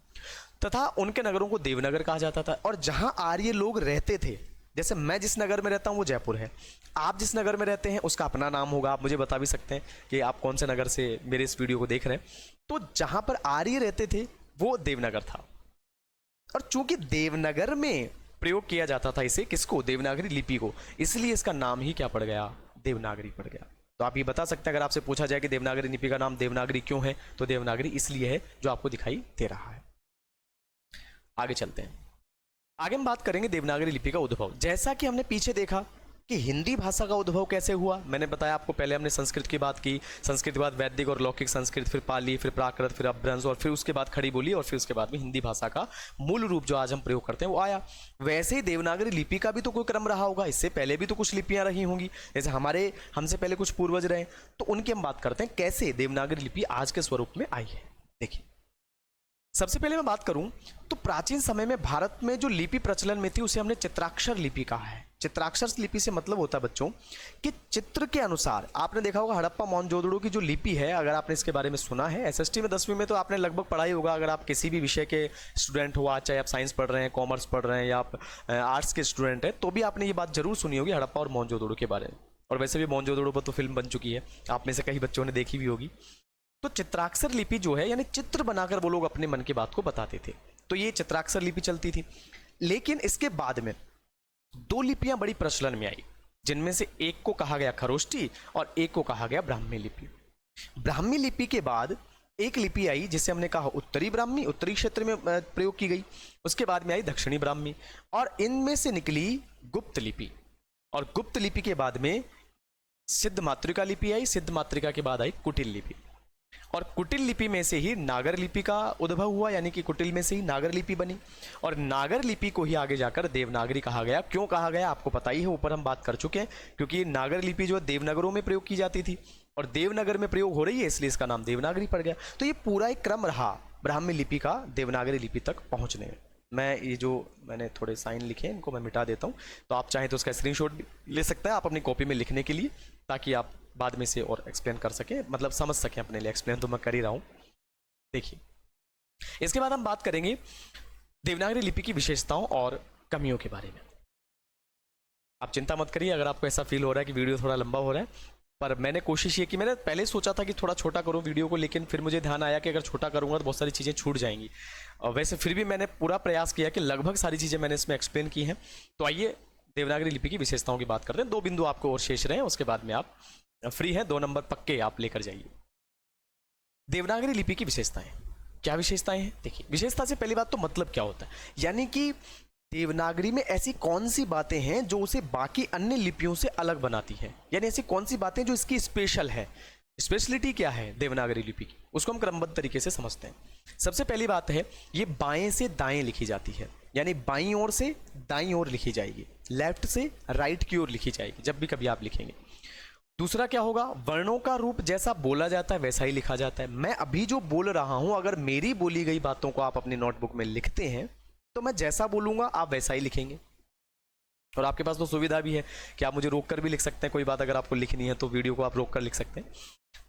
तथा उनके नगरों को देवनगर कहा जाता था। और जहाँ आर्य लोग रहते थे, जैसे मैं जिस नगर में रहता हूँ वो जयपुर है, आप जिस नगर में रहते हैं उसका अपना नाम होगा। आप मुझे बता भी सकते हैं कि आप कौन से नगर से मेरे इस वीडियो को देख रहे हैं। तो जहाँ पर आर्य रहते थे वो देवनगर था, और चूंकि देवनगर में प्रयोग किया जाता था इसे, किसको, देवनागरी लिपि को, इसलिए इसका नाम ही क्या पड़ गया, देवनागरी पड़ गया। तो आप ये बता सकते हैं, अगर आपसे पूछा जाए कि देवनागरी लिपि का नाम देवनागरी क्यों है, तो देवनागरी इसलिए है जो आपको दिखाई दे रहा है। आगे चलते हैं। आगे हम बात करेंगे देवनागरी लिपि का उद्भव। जैसा कि हमने पीछे देखा कि हिंदी भाषा का उद्भव कैसे हुआ, मैंने बताया आपको, पहले हमने संस्कृत की बात की, संस्कृत के बाद वैदिक और लौकिक संस्कृत, फिर पाली, फिर प्राकृत, फिर अपभ्रंश, और फिर उसके बाद खड़ी बोली, और फिर उसके बाद में हिंदी भाषा का मूल रूप जो आज हम प्रयोग करते हैं वो आया। वैसे ही देवनागरी लिपि का भी तो कोई क्रम रहा होगा, इससे पहले भी तो कुछ लिपियां रही होंगी, जैसे हमसे पहले कुछ पूर्वज रहे। तो उनकी हम बात करते हैं कैसे देवनागरी लिपि आज के स्वरूप में आई है। देखिए, सबसे पहले मैं बात करूं तो प्राचीन समय में भारत में जो लिपि प्रचलन में थी उसे हमने चित्राक्षर लिपि कहा है। चित्राक्षर लिपि से मतलब होता है बच्चों कि चित्र के अनुसार, आपने देखा होगा हड़प्पा मोहनजोदड़ो की जो लिपि है, अगर आपने इसके बारे में सुना है, एसएसटी में 10वीं में तो आपने लगभग पढ़ा ही होगा। अगर आप किसी भी विषय के स्टूडेंट हो, आज चाहे आप साइंस पढ़ रहे हैं, कॉमर्स पढ़ रहे हैं, या आप आर्ट्स के स्टूडेंट हैं, तो भी आपने ये बात जरूर सुनी होगी हड़प्पा और मोहनजोदड़ो के बारे में। और वैसे भी मोहनजोदड़ो पर तो फिल्म बन चुकी है, आप में से कई बच्चों ने देखी भी होगी। तो चित्राक्षर लिपि जो है, यानी चित्र बनाकर वो लोग अपने मन की बात को बताते थे, तो ये चित्राक्षर लिपि चलती थी। लेकिन इसके बाद में दो लिपियां बड़ी प्रचलन में आई, जिनमें से एक को कहा गया खरोष्टी और एक को कहा गया ब्राह्मी लिपि। ब्राह्मी लिपि के बाद एक लिपि आई जिसे हमने कहा उत्तरी ब्राह्मी, उत्तरी क्षेत्र में प्रयोग की गई। उसके बाद में आई दक्षिणी ब्राह्मी, और इनमें से निकली गुप्त लिपि, और गुप्त लिपि के बाद में सिद्ध मातृका लिपि आई, सिद्ध मातृका के बाद आई कुटिल लिपि, और कुटिल लिपि में से ही नागर लिपि का उद्भव हुआ, यानी कि कुटिल में से ही नागर लिपि बनी, और नागर लिपि को ही आगे जाकर देवनागरी कहा गया। क्यों कहा गया आपको पता ही है, ऊपर हम बात कर चुके हैं, क्योंकि नागर लिपि जो है देवनगरों में प्रयोग की जाती थी और देवनगर में प्रयोग हो रही है, इसलिए इसका नाम देवनागरी पड़ गया। तो ये पूरा एक क्रम रहा ब्राह्मी लिपि का देवनागरी लिपि तक पहुंचने में। मैं ये जो मैंने थोड़े साइन लिखे हैं इनको मैं मिटा देता हूँ, तो आप चाहें तो उसका स्क्रीनशॉट भी ले सकते हैं आप अपनी कॉपी में लिखने के लिए, ताकि आप बाद में से और एक्सप्लेन कर सकें, मतलब समझ सकें अपने लिए। एक्सप्लेन तो मैं कर ही रहा हूँ। देखिए, इसके बाद हम बात करेंगे देवनागरी लिपि की विशेषताओं और कमियों के बारे में। आप चिंता मत करिए अगर आपको ऐसा फील हो रहा है कि वीडियो थोड़ा लंबा हो रहा है, पर मैंने कोशिश ये की, मैंने पहले सोचा था कि थोड़ा छोटा करूं वीडियो को, लेकिन फिर मुझे ध्यान आया कि अगर छोटा करूंगा तो बहुत सारी चीज़ें छूट जाएंगी। और वैसे फिर भी मैंने पूरा प्रयास किया कि लगभग सारी चीज़ें मैंने इसमें एक्सप्लेन की हैं। तो आइए देवनागरी लिपि की विशेषताओं की बात करते हैं। 2 बिंदु आपको और शेष रहे हैं, उसके बाद में आप फ्री हैं, 2 नंबर पक्के आप लेकर जाइए। देवनागरी लिपि की विशेषताएं, क्या विशेषताएं हैं? देखिए, विशेषता से पहली बात तो मतलब क्या होता है, यानी कि देवनागरी में ऐसी कौन सी बातें हैं जो उसे बाकी अन्य लिपियों से अलग बनाती है, यानी ऐसी कौन सी बातें जो इसकी स्पेशल है। स्पेशलिटी क्या है देवनागरी लिपि की, उसको हम क्रमबद्ध तरीके से समझते हैं। सबसे पहली बात है, ये बाएं से दाएं लिखी जाती है, यानी बाईं ओर से दाईं ओर लिखी जाएगी, लेफ्ट से राइट की ओर लिखी जाएगी जब भी कभी आप लिखेंगे। दूसरा क्या होगा, वर्णों का रूप जैसा बोला जाता है वैसा ही लिखा जाता है। मैं अभी जो बोल रहा हूं, अगर मेरी बोली गई बातों को आप अपनी नोटबुक में लिखते हैं तो मैं जैसा बोलूंगा आप वैसा ही लिखेंगे। और आपके पास तो सुविधा भी है कि आप मुझे रोक कर भी लिख सकते हैं, कोई बात अगर आपको लिखनी है तो वीडियो को आप रोक कर लिख सकते हैं।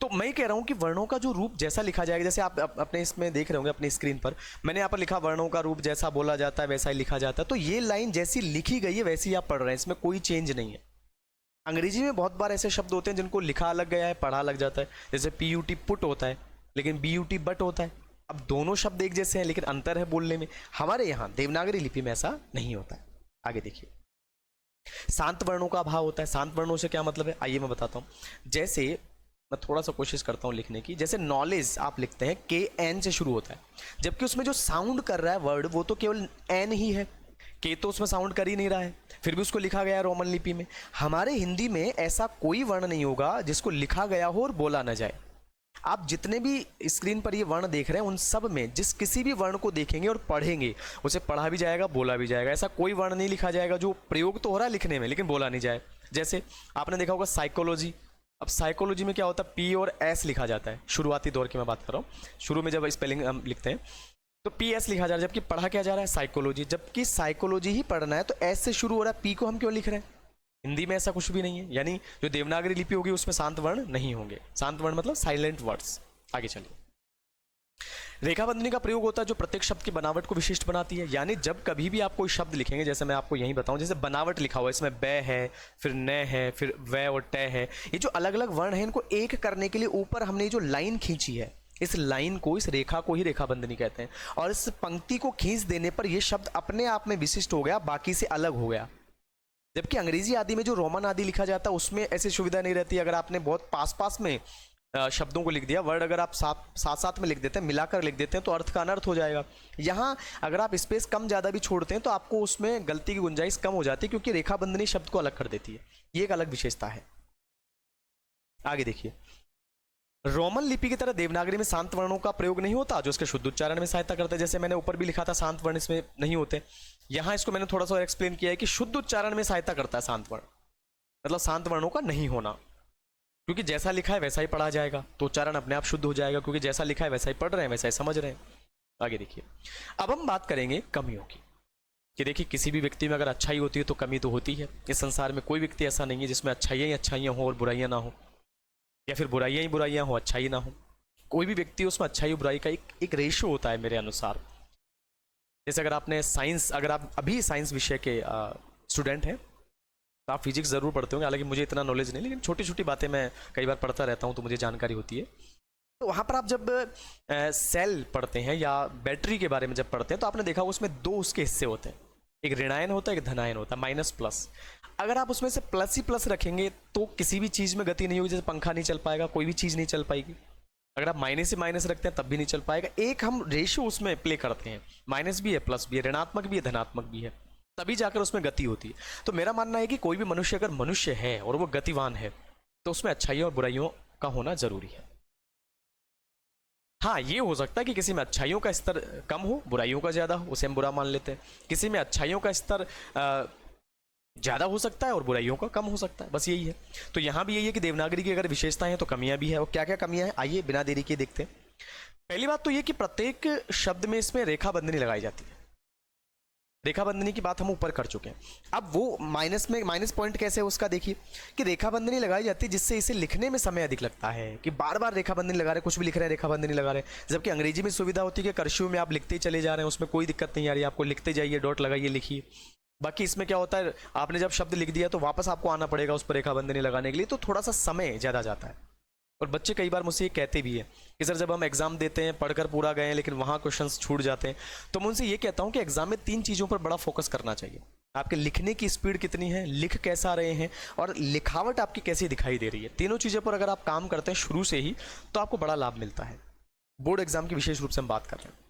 तो मैं कह रहा हूं कि वर्णों का जो रूप जैसा लिखा जाएगा, जैसे आप अपने इसमें देख रहे होंगे अपनी स्क्रीन पर, मैंने यहाँ पर लिखा वर्णों का रूप जैसा बोला जाता है वैसा ही लिखा जाता है। तो ये लाइन जैसी लिखी गई है वैसी आप पढ़ रहे हैं, इसमें कोई चेंज नहीं है। अंग्रेजी में बहुत बार ऐसे शब्द होते हैं जिनको लिखा अलग गया है, पढ़ा अलग जाता है, जैसे PUT पुट होता है लेकिन BUT बट होता है। अब दोनों शब्द एक जैसे हैं लेकिन अंतर है बोलने में। हमारे यहाँ देवनागरी लिपि में ऐसा नहीं होता है। आगे देखिए, शांत वर्णों का अभाव होता है। शांत वर्णों से क्या मतलब है, आइए मैं बताता हूँ। जैसे मैं थोड़ा सा कोशिश करता हूँ लिखने की, जैसे नॉलेज आप लिखते हैं KN से शुरू होता है, जबकि उसमें जो साउंड कर रहा है वर्ड वो तो केवल N ही है, के तो उसमें साउंड कर ही नहीं रहा है, फिर भी उसको लिखा गया है रोमन लिपि में। हमारे हिंदी में ऐसा कोई वर्ण नहीं होगा जिसको लिखा गया हो और बोला ना जाए। आप जितने भी स्क्रीन पर ये वर्ण देख रहे हैं उन सब में जिस किसी भी वर्ण को देखेंगे और पढ़ेंगे उसे पढ़ा भी जाएगा, बोला भी जाएगा। ऐसा कोई वर्ण नहीं लिखा जाएगा जो प्रयोग तो हो रहा है लिखने में लेकिन बोला नहीं जाए। जैसे आपने देखा होगा साइकोलॉजी, अब साइकोलॉजी में क्या होता है, P और S लिखा जाता है। शुरुआती दौर की मैं बात कर रहा हूँ, शुरू में जब स्पेलिंग हम लिखते हैं तो PS लिखा जा रहा है, जबकि पढ़ा क्या जा रहा है साइकोलॉजी, जबकि साइकोलॉजी ही पढ़ना है तो S से शुरू हो रहा है, P को हम क्यों लिख रहे हैं। हिंदी में ऐसा कुछ भी नहीं है, यानी जो देवनागरी लिपि होगी उसमें शांत वर्ण नहीं होंगे। शांत वर्ण मतलब साइलेंट वर्ड्स। आगे चलिए, रेखाबंधनी का प्रयोग होता है जो प्रत्येक शब्द की बनावट को विशिष्ट बनाती है। यानी जब कभी भी आप कोई शब्द लिखेंगे, जैसे मैं आपको यही बताऊं, जैसे बनावट लिखा हुआ है, इसमें ब है, फिर न है, फिर व और ट है, ये जो अलग अलग वर्ण है इनको एक करने के लिए ऊपर हमने जो लाइन खींची है, इस लाइन को, इस रेखा को ही रेखाबंधनी कहते हैं। और इस पंक्ति को खींच देने पर यह शब्द अपने आप में विशिष्ट हो गया, बाकी से अलग हो गया। जबकि अंग्रेजी आदि में जो रोमन आदि लिखा जाता है उसमें ऐसी सुविधा नहीं रहती। अगर आपने बहुत पास पास में शब्दों को लिख दिया, वर्ड अगर आप साथ साथ में लिख देते हैं, मिलाकर लिख देते हैं, तो अर्थ का अनर्थ हो जाएगा। यहाँ अगर आप स्पेस कम ज़्यादा भी छोड़ते हैं तो आपको उसमें गलती की गुंजाइश कम हो जाती है, क्योंकि रेखाबंधनी शब्द को अलग कर देती है। ये एक अलग विशेषता है। आगे देखिए, रोमन लिपि की तरह देवनागरी में शांत वर्णों का प्रयोग नहीं होता जो इसके शुद्ध उच्चारण में सहायता करता है। जैसे मैंने ऊपर भी लिखा था शांत वर्ण इसमें नहीं होते, यहाँ इसको मैंने थोड़ा सा और एक्सप्लेन किया है कि शुद्ध उच्चारण में सहायता करता है शांत वर्ण, मतलब शांत वर्णों का नहीं होना, क्योंकि जैसा लिखा है वैसा ही पढ़ा जाएगा तो उच्चारण अपने आप शुद्ध हो जाएगा, क्योंकि जैसा लिखा है वैसा ही पढ़ रहे हैं, वैसा ही समझ रहे हैं। आगे देखिए, अब हम बात करेंगे कमियों की, कि देखिए किसी भी व्यक्ति में अगर अच्छाई होती है तो कमी तो होती है। इस संसार में कोई व्यक्ति ऐसा नहीं है जिसमें अच्छाइयाँ ही अच्छाइयाँ हो और बुराइयाँ ना हो, या फिर बुराइयाँ ही बुराइयाँ हो अच्छाई ना हो। कोई भी व्यक्ति उसमें अच्छाई बुराई का एक रेशियो होता है मेरे अनुसार। जैसे अगर आपने साइंस, अगर आप अभी साइंस विषय के स्टूडेंट हैं तो आप फिजिक्स ज़रूर पढ़ते होंगे, हालांकि मुझे इतना नॉलेज नहीं, लेकिन छोटी छोटी बातें मैं कई बार पढ़ता रहता हूँ तो मुझे जानकारी होती है। तो वहाँ पर आप जब सेल पढ़ते हैं या बैटरी के बारे में जब पढ़ते हैं तो आपने देखा उसमें दो उसके हिस्से होते हैं, एक ऋणायन होता है, एक धनायन होता है, माइनस प्लस। अगर आप उसमें से प्लस ही प्लस रखेंगे तो किसी भी चीज़ में गति नहीं होगी। जैसे पंखा नहीं चल पाएगा, कोई भी चीज़ नहीं चल पाएगी। अगर आप माइनस से माइनस रखते हैं तब भी नहीं चल पाएगा। एक हम रेशियो उसमें प्ले करते हैं, माइनस भी है, प्लस भी है, ऋणात्मक भी है, धनात्मक भी है, तभी जाकर उसमें गति होती है। तो मेरा मानना है कि कोई भी मनुष्य अगर मनुष्य है और वो गतिवान है तो उसमें अच्छाइयों और बुराइयों का होना जरूरी है। हाँ, ये हो सकता है कि किसी में अच्छाइयों का स्तर कम हो, बुराइयों का ज्यादा हो, उसे हम बुरा मान लेते हैं। किसी में अच्छाइयों का स्तर ज्यादा हो सकता है और बुराइयों का कम हो सकता है, बस यही है। तो यहां भी यही है कि देवनागरी की अगर विशेषताएं हैं तो कमियां भी है, और क्या क्या कमियां हैं आइए बिना देरी के देखते हैं। पहली बात तो ये कि प्रत्येक शब्द में इसमें रेखा बंधनी लगाई जाती है। रेखा बंधनी की बात हम ऊपर कर चुके हैं। अब वो माइनस पॉइंट कैसे है उसका देखिए, कि रेखा बंधनी लगाई जाती है जिससे इसे लिखने में समय अधिक लगता है, कि बार बार रेखा बंधनी लगा रहे, कुछ भी लिख रहे हैं रेखा बंधनी लगा रहे हैं। जबकि अंग्रेजी में सुविधा होती है कि कर्सिव में आप लिखते ही चले जा रहे हैं, उसमें कोई दिक्कत नहीं आ रही, आपको लिखते जाइए, डॉट लगाइए, लिखिए। बाकी इसमें क्या होता है, आपने जब शब्द लिख दिया तो वापस आपको आना पड़ेगा उस पर रेखा बंधनी लगाने के लिए, तो थोड़ा सा समय ज़्यादा जाता है। और बच्चे कई बार मुझसे ये कहते भी है कि सर जब हम एग्जाम देते हैं पढ़कर पूरा गए हैं लेकिन वहाँ क्वेश्चंस छूट जाते हैं, तो मैं उनसे ये कहता हूँ कि एग्जाम में 3 चीज़ों पर बड़ा फोकस करना चाहिए। आपके लिखने की स्पीड कितनी है, लिख कैसा रहे हैं, और लिखावट आपकी कैसी दिखाई दे रही है। तीनों चीज़ों पर अगर आप काम करते हैं शुरू से ही तो आपको बड़ा लाभ मिलता है। बोर्ड एग्जाम की विशेष रूप से हम बात कर रहे हैं।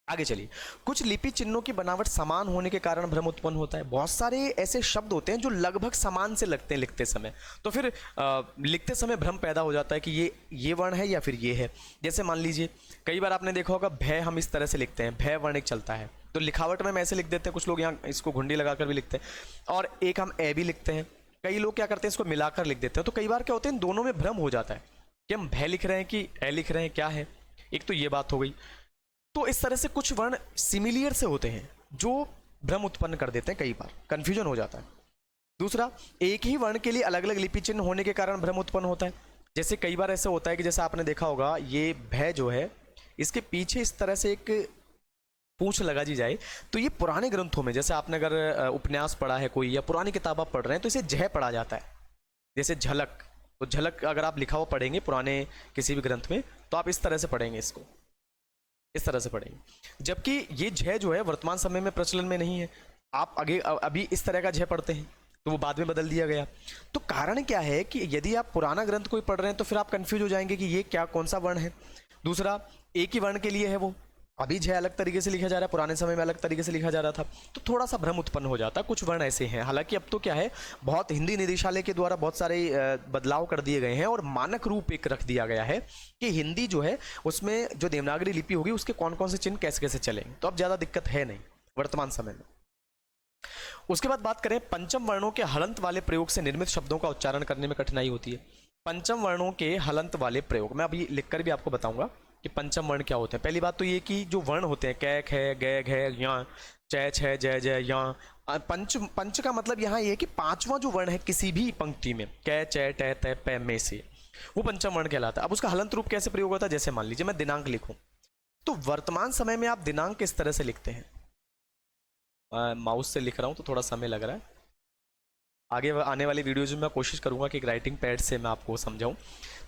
आगे चलिए, कुछ लिपि चिन्हों की बनावट समान होने के कारण भ्रम उत्पन्न होता है। बहुत सारे ऐसे शब्द होते हैं जो लगभग समान से लगते हैं लिखते समय, तो फिर लिखते समय भ्रम पैदा हो जाता है कि ये वर्ण है या फिर ये है। जैसे मान लीजिए कई बार आपने देखा होगा भय हम इस तरह से लिखते हैं, भय वर्ण एक चलता है, तो लिखावट में हम ऐसे लिख देते हैं, कुछ लोग यहाँ इसको घुंडी लगाकर भी लिखते हैं, और एक हम ए भी लिखते हैं। कई लोग क्या करते हैं, इसको मिलाकर लिख देते हैं। तो कई बार क्या होता है, इन दोनों में भ्रम हो जाता है कि हम भय लिख रहे हैं कि ए लिख रहे हैं, क्या है। एक तो ये बात हो गई। तो इस तरह से कुछ वर्ण सिमिलियर से होते हैं जो भ्रम उत्पन्न कर देते हैं, कई बार कंफ्यूजन हो जाता है। दूसरा, एक ही वर्ण के लिए अलग अलग लिपि चिन्ह होने के कारण भ्रम उत्पन्न होता है। जैसे कई बार ऐसा होता है कि जैसे आपने देखा होगा ये भय जो है, इसके पीछे इस तरह से एक पूंछ लगा दी जाए, तो ये पुराने ग्रंथों में, जैसे आपने अगर उपन्यास पढ़ा है कोई या पुरानी किताब आप पढ़ रहे हैं, तो इसे जय पढ़ा जाता है। जैसे झलक, तो झलक अगर आप लिखा हुआ पढ़ेंगे पुराने किसी भी ग्रंथ में, तो आप इस तरह से पढ़ेंगे, इसको इस तरह से पढ़ेंगे। जबकि ये झ जो है वर्तमान समय में प्रचलन में नहीं है। आप आगे अभी इस तरह का झ पढ़ते हैं, तो वो बाद में बदल दिया गया। तो कारण क्या है कि यदि आप पुराना ग्रंथ कोई पढ़ रहे हैं तो फिर आप कंफ्यूज हो जाएंगे कि ये क्या, कौन सा वर्ण है। दूसरा, एक ही वर्ण के लिए है वो, अभी झ अलग तरीके से लिखा जा रहा है, पुराने समय में अलग तरीके से लिखा जा रहा था, तो थोड़ा सा भ्रम उत्पन्न हो जाता है। कुछ वर्ण ऐसे हैं, हालांकि अब तो क्या है, बहुत हिंदी निदेशालय के द्वारा बहुत सारे बदलाव कर दिए गए हैं और मानक रूप एक रख दिया गया है कि हिंदी जो है उसमें जो देवनागरी लिपि होगी उसके कौन कौन से चिन्ह कैसे कैसे चलेंगे, तो अब ज़्यादा दिक्कत है नहीं वर्तमान समय में। उसके बाद बात करें, पंचम वर्णों के हलंत वाले प्रयोग से निर्मित शब्दों का उच्चारण करने में कठिनाई होती है। पंचम वर्णों के हलंत वाले प्रयोग, मैं अभी लिखकर भी आपको बताऊंगा कि पंचम वर्ण क्या होते हैं। पहली बात तो ये कि जो वर्ण होते हैं, कै खे गै घै या, चै छय जय जय या, पंच का मतलब यहाँ ये है कि पांचवा जो वर्ण है किसी भी पंक्ति में, कै चै टै तै पै में से, वो पंचम वर्ण कहलाता है। अब उसका हलंत रूप कैसे प्रयोग होता है, जैसे मान लीजिए मैं दिनांक लिखूं, तो वर्तमान समय में आप दिनांक किस तरह से लिखते हैं। माउस से लिख रहा हूं तो थोड़ा समय लग रहा है, आगे आने वाली वीडियोज में मैं कोशिश करूंगा कि एक राइटिंग पैड से मैं आपको समझाऊं।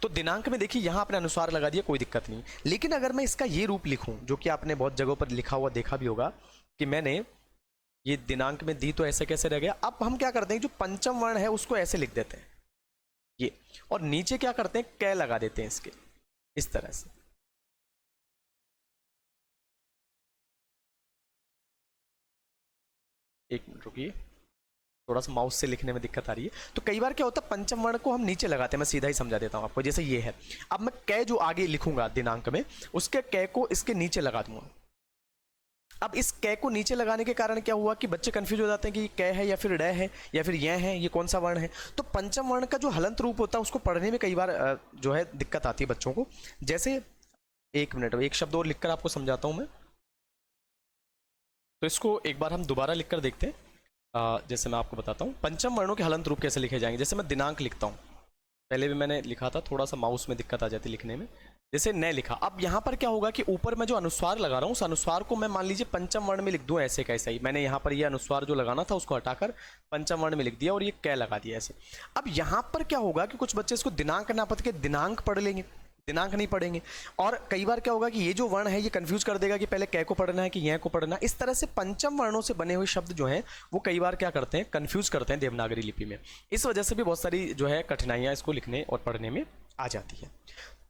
तो दिनांक में देखिए यहाँ आपने अनुसार लगा दिया, कोई दिक्कत नहीं। लेकिन अगर मैं इसका ये रूप लिखूं, जो कि आपने बहुत जगहों पर लिखा हुआ देखा भी होगा कि मैंने ये दिनांक में दी, तो ऐसे कैसे रह गया। अब हम क्या करते हैं, जो पंचम वर्ण है उसको ऐसे लिख देते हैं ये, और नीचे क्या करते हैं, कै लगा देते हैं इसके, इस तरह से। एक मिनट रुकिए, थोड़ा सा माउस से लिखने में दिक्कत आ रही है। तो कई बार क्या होता है, पंचम वर्ण को हम नीचे लगाते हैं, मैं सीधा ही समझा देता हूं आपको। जैसे ये है, अब मैं कै जो आगे लिखूंगा दिनांक में, उसके कै को इसके नीचे लगा दूंगा। अब इस कै को नीचे लगाने के कारण क्या हुआ कि बच्चे कंफ्यूज हो जाते हैं कि ये कै है या फिर डै है या फिर यह है, ये कौन सा वर्ण है। तो पंचम वर्ण का जो हलंत रूप होता है उसको पढ़ने में कई बार जो है दिक्कत आती है बच्चों को। जैसे एक मिनट, एक शब्द और लिखकर आपको समझाता हूं मैं। तो इसको एक बार हम दोबारा लिखकर देखते हैं। जैसे मैं आपको बताता हूँ पंचम वर्णों के हलंत रूप कैसे लिखे जाएंगे। जैसे मैं दिनांक लिखता हूँ, पहले भी मैंने लिखा था, थोड़ा सा माउस में दिक्कत आ जाती लिखने में। जैसे न लिखा, अब यहाँ पर क्या होगा कि ऊपर मैं जो अनुस्वार लगा रहा हूँ उस अनुस्वार को मैं मान लीजिए पंचम वर्ण में लिख दूँ, ऐसे कैसे ही मैंने यहाँ पर ये अनुस्वार जो लगाना था उसको हटाकर पंचम वर्ण में लिख दिया और ये कै लगा दिया ऐसे। अब यहाँ पर क्या होगा कि कुछ बच्चे इसको दिनांक ना पढ़ के दिनांक पढ़ लेंगे, दिनांक नहीं पढ़ेंगे। और कई बार क्या होगा कि ये जो वर्ण है ये कंफ्यूज कर देगा कि पहले कै को पढ़ना है कि यह को पढ़ना है। इस तरह से पंचम वर्णों से बने हुए शब्द जो हैं वो कई बार क्या करते हैं, कंफ्यूज करते हैं देवनागरी लिपि में। इस वजह से भी बहुत सारी जो है कठिनाइयाँ इसको लिखने और पढ़ने में आ जाती है।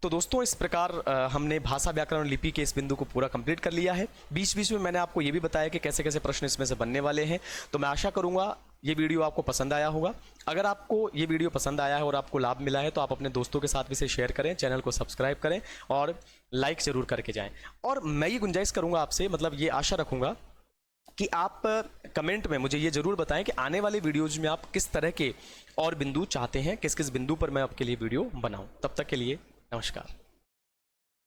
तो दोस्तों इस प्रकार हमने भाषा व्याकरण लिपि के इस बिंदु को पूरा कंप्लीट कर लिया है। बीच बीच में मैंने आपको ये भी बताया कि कैसे कैसे प्रश्न इसमें से बनने वाले हैं। तो मैं आशा करूंगा ये वीडियो आपको पसंद आया होगा। अगर आपको ये वीडियो पसंद आया है और आपको लाभ मिला है तो आप अपने दोस्तों के साथ भी इसे शेयर करें, चैनल को सब्सक्राइब करें और लाइक ज़रूर करके जाएं। और मैं ये गुंजाइश करूंगा आपसे, मतलब ये आशा रखूंगा कि आप कमेंट में मुझे ये ज़रूर बताएं कि आने वाले वीडियोज़ में आप किस तरह के और बिंदु चाहते हैं, किस किस बिंदु पर मैं आपके लिए वीडियो बनाऊं। तब तक के लिए नमस्कार।